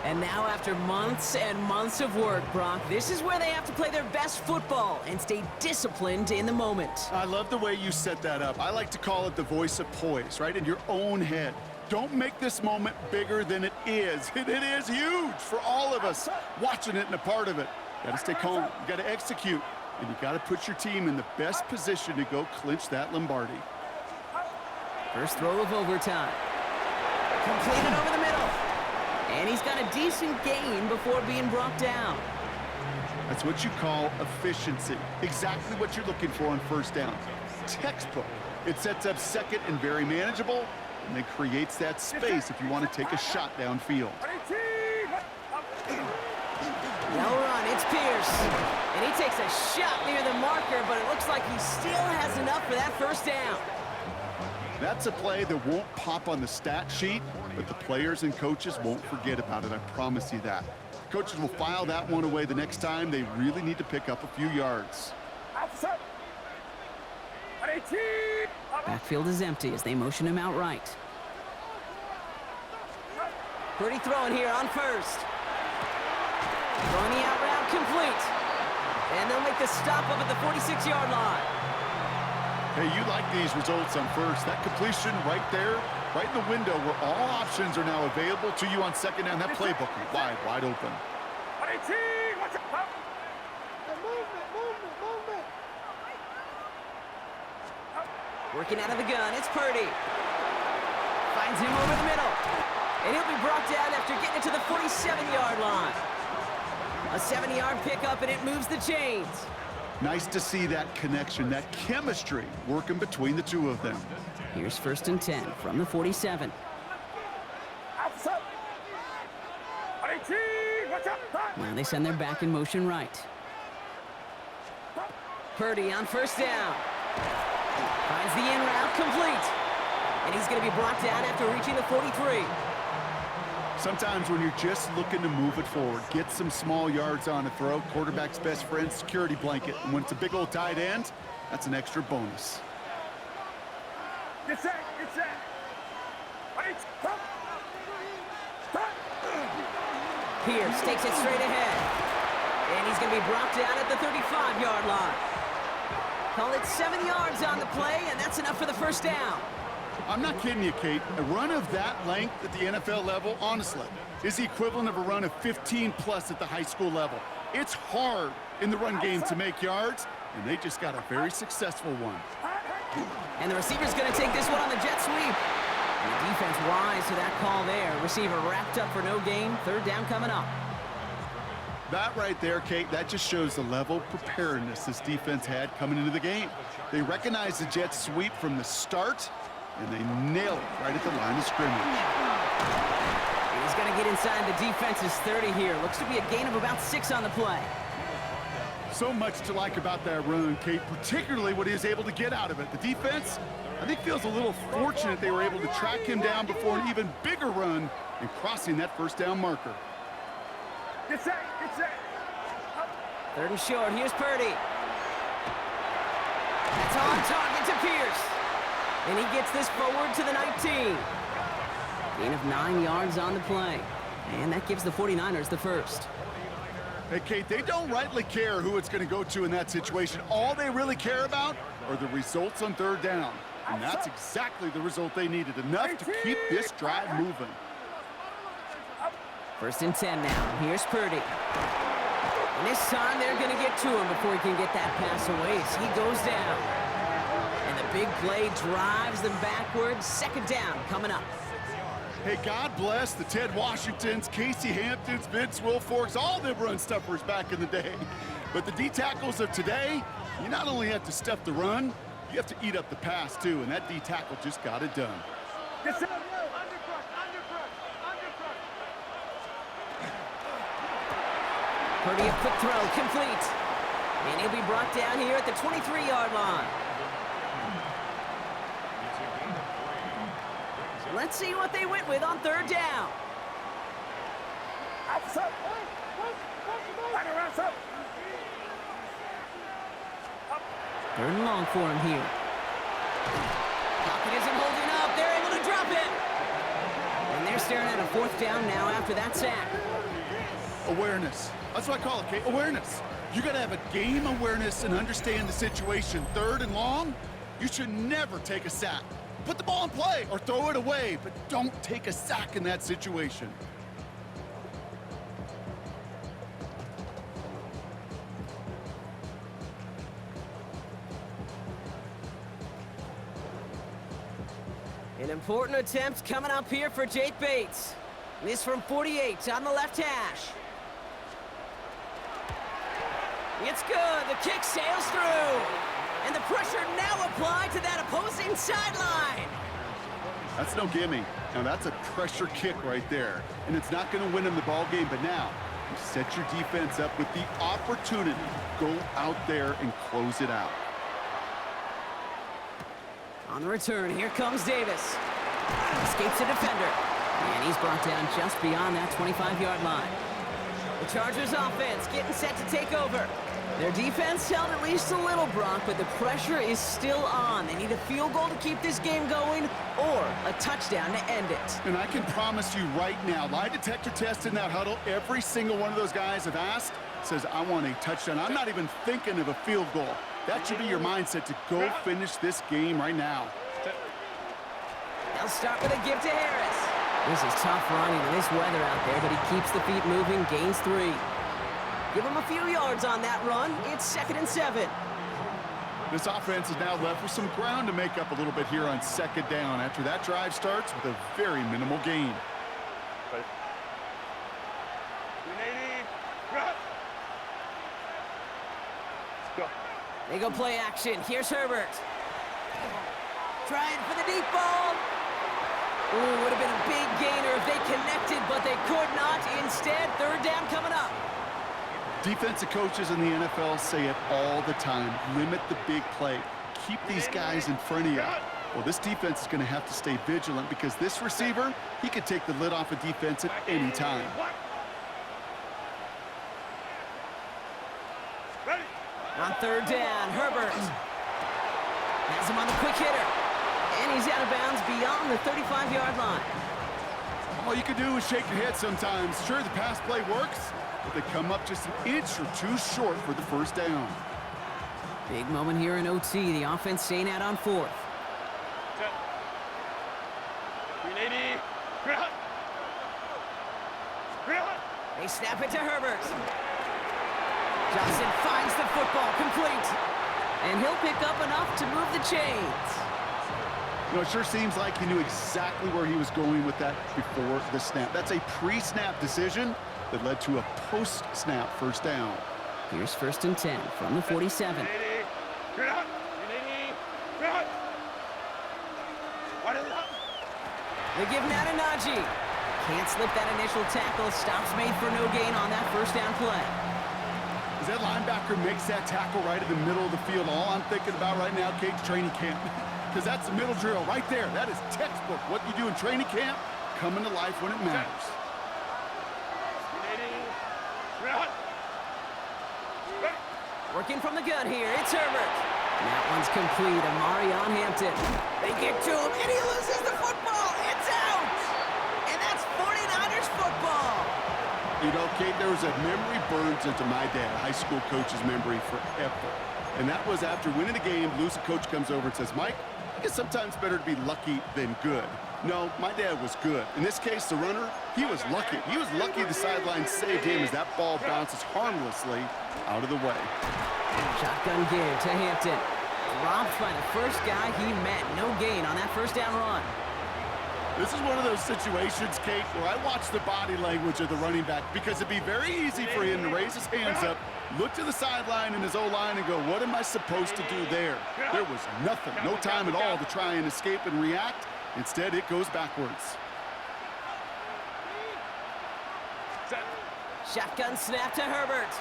And now after months and months of work, Brock, this is where they have to play their best football and stay disciplined in the moment. I love the way you set that up. I like to call it the voice of poise, right? In your own head. Don't make this moment bigger than it is. It is huge for all of us watching it and a part of it. You got to stay calm. You got to execute. And you got to put your team in the best position to go clinch that Lombardi. First throw of overtime. Completed over the middle. And he's got a decent gain before being brought down. That's what you call efficiency. Exactly what you're looking for on first down. Textbook. It sets up second and very manageable. And then creates that space if you want to take a shot downfield. Well run, it's Pierce. And he takes a shot near the marker, but it looks like he still has enough for that first down. That's a play that won't pop on the stat sheet, but the players and coaches won't forget about it, I promise you that. Coaches will file that one away the next time. They really need to pick up a few yards. Outside. 18. Backfield is empty as they motion him out right. Purdy throwing here on first. Throwing the out route complete. And they'll make the stop up at the 46-yard line. Hey, you like these results on first. That completion right there, right in the window where all options are now available to you on second down. That playbook is wide open. 18. Watch out. Working out of the gun, it's Purdy. Finds him over the middle. And he'll be brought down after getting it to the 47-yard line. A 70-yard pickup, and it moves the chains. Nice to see that connection, that chemistry working between the two of them. Here's 1st and 10 from the 47. Outside. 18. Watch out. Now they send their back in motion right. Purdy on 1st down. Finds the in route complete. And he's going to be brought down after reaching the 43. Sometimes when you're just looking to move it forward, get some small yards on a throw, quarterback's best friend, security blanket. And when it's a big old tight end, that's an extra bonus. Get set. Get set. 18. Pierce takes it straight ahead. And he's going to be brought down at the 35-yard line. Call it 7 yards on the play, and that's enough for the 1st down. I'm not kidding you, Kate. A run of that length at the NFL level, honestly, is the equivalent of a run of 15+ at the high school level. It's hard in the run game to make yards, and they just got a very successful one. And the receiver's going to take this one on the jet sweep. And the defense wise to that call there. Receiver wrapped up for no gain. 3rd down coming up. That right there, Kate, that just shows the level of preparedness this defense had coming into the game. They recognized the jet sweep from the start, and they nailed it right at the line of scrimmage. He's going to get inside the defense's 30 here. Looks to be a gain of about 6 on the play. So much to like about that run, Kate, particularly what he was able to get out of it. The defense, I think, feels a little fortunate they were able to track him down before an even bigger run and crossing that 1st down marker. Get set. Get set. 3rd and short. Here's Purdy. That's on target to Pierce. And he gets this forward to the 19. Gain of 9 yards on the play. And that gives the 49ers the 1st. Hey, Kate, they don't rightly care who it's going to go to in that situation. All they really care about are the results on 3rd down. And that's exactly the result they needed, enough to keep this drive moving. 1st and 10 now. Here's Purdy. And this time they're going to get to him before he can get that pass away as he goes down. And the big play drives them backwards. 2nd down coming up. Hey, God bless the Ted Washingtons, Casey Hamptons, Vince Wilforks, all them run stuffers back in the day. But the D-tackles of today, you not only have to stuff the run, you have to eat up the pass too, and that D-tackle just got it done. Get set. Purdy, a quick throw, complete. And he'll be brought down here at the 23-yard line. Let's see what they went with on 3rd down. Outside. Line around, sir. 3rd and long for him here. Pocket isn't holding up. They're able to drop it. And they're staring at a 4th down now after that sack. Awareness. That's what I call it, Kate. Awareness. You got to have a game awareness and understand the situation. 3rd and long, you should never take a sack. Put the ball in play or throw it away, but don't take a sack in that situation. An important attempt coming up here for Jake Bates. This from 48 on the left hash. It's good. The kick sails through. And the pressure now applied to that opposing sideline. That's no gimme. Now that's a pressure kick right there. And it's not going to win them the ball game, but now you set your defense up with the opportunity to go out there and close it out. On the return, here comes Davis. Escapes the defender. And he's brought down just beyond that 25-yard line. The Chargers offense getting set to take over. Their defense held at least a little, Brock, but the pressure is still on. They need a field goal to keep this game going or a touchdown to end it. And I can promise you right now, lie detector test in that huddle, every single one of those guys have asked says, I want a touchdown. I'm not even thinking of a field goal. That should be your mindset to go finish this game right now. They'll start with a give to Harris. This is tough running in this weather out there, but he keeps the feet moving, gains 3. Give him a few yards on that run. It's 2nd and 7. This offense is now left with some ground to make up a little bit here on 2nd down after that drive starts with a very minimal gain. They go play action. Here's Herbert. Trying for the deep ball. Ooh, would have been a big gainer if they connected, but they could not. Instead, 3rd down coming up. Defensive coaches in the NFL say it all the time. Limit the big play. Keep these guys in front of you. Well, this defense is going to have to stay vigilant because this receiver, he could take the lid off a defense at any time. On 3rd down, Herbert has him on the quick hitter. And he's out of bounds beyond the 35-yard line. All you can do is shake your head sometimes. Sure, the pass play works, but they come up just an inch or 2 short for the 1st down. Big moment here in OT. The offense staying out on 4th. They snap it to Herbert. Johnson finds the football complete. And he'll pick up enough to move the chains. You know, it sure seems like he knew exactly where he was going with that before the snap. That's a pre-snap decision that led to a post-snap 1st down. Here's 1st and 10 from the 47. They give Nadanaji. Can't slip that initial tackle. Stops made for no gain on that 1st down play. As that linebacker makes that tackle right in the middle of the field, all I'm thinking about right now, Kate's training camp. Because that's the middle drill right there. That is textbook. What you do in training camp, coming to life when it matters. Working from the gun here, it's Herbert. And that one's complete. Amari on Hampton. They get to him, and he loses the football. It's out! And that's 49ers football. You know, Kate, there was a memory burns into my dad, high school coach's memory forever. And that was after winning the game, losing coach comes over and says, Mike, I guess sometimes better to be lucky than good. No, my dad was good. In this case, the runner, he was lucky. He was lucky the sideline saved him as that ball bounces harmlessly out of the way. Shotgun give to Hampton. Dropped by the first guy he met. No gain on that 1st down run. This is one of those situations, Kate, where I watch the body language of the running back because it'd be very easy for him to raise his hands up, look to the sideline in his O-line and go, what am I supposed to do there? There was nothing, no time at all to try and escape and react. Instead, it goes backwards. Shotgun snap to Herbert.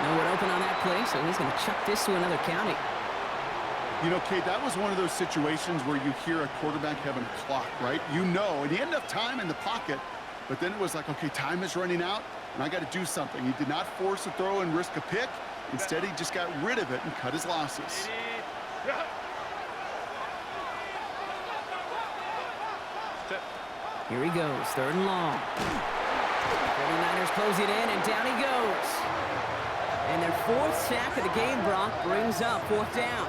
No one open on that play, so he's going to chuck this to another county. You know, Kate, that was one of those situations where you hear a quarterback having a clock, right? You know, and he had enough time in the pocket, but then it was like, okay, time is running out, and I got to do something. He did not force a throw and risk a pick. Instead, he just got rid of it and cut his losses. Here he goes, 3rd and long. 49ers close it in, and down he goes. And their 4th sack of the game, Brock, brings up 4th down.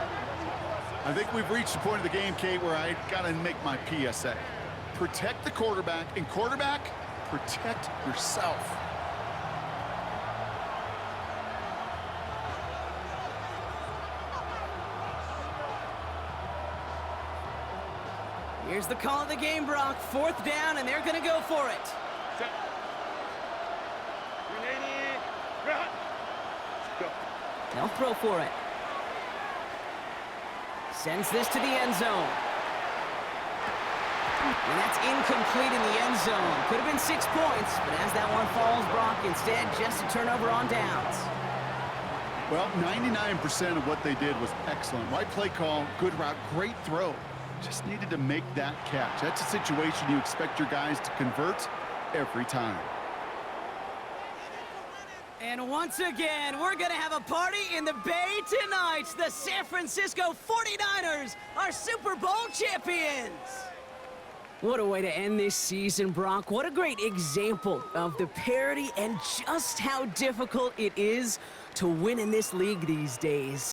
I think we've reached the point of the game, Kate, where I got to make my PSA. Protect the quarterback, and quarterback, protect yourself. Here's the call of the game, Brock. 4th down, and they're going to go for it. They'll throw for it. Sends this to the end zone. And that's incomplete in the end zone. Could have been 6 points, but as that one falls, Brock, instead just a turnover on downs. Well, 99% of what they did was excellent. Right play call, good route, great throw. Just needed to make that catch. That's a situation you expect your guys to convert every time. And once again, we're going to have a party in the Bay tonight. The San Francisco 49ers are Super Bowl champions. What a way to end this season, Brock. What a great example of the parity and just how difficult it is to win in this league these days.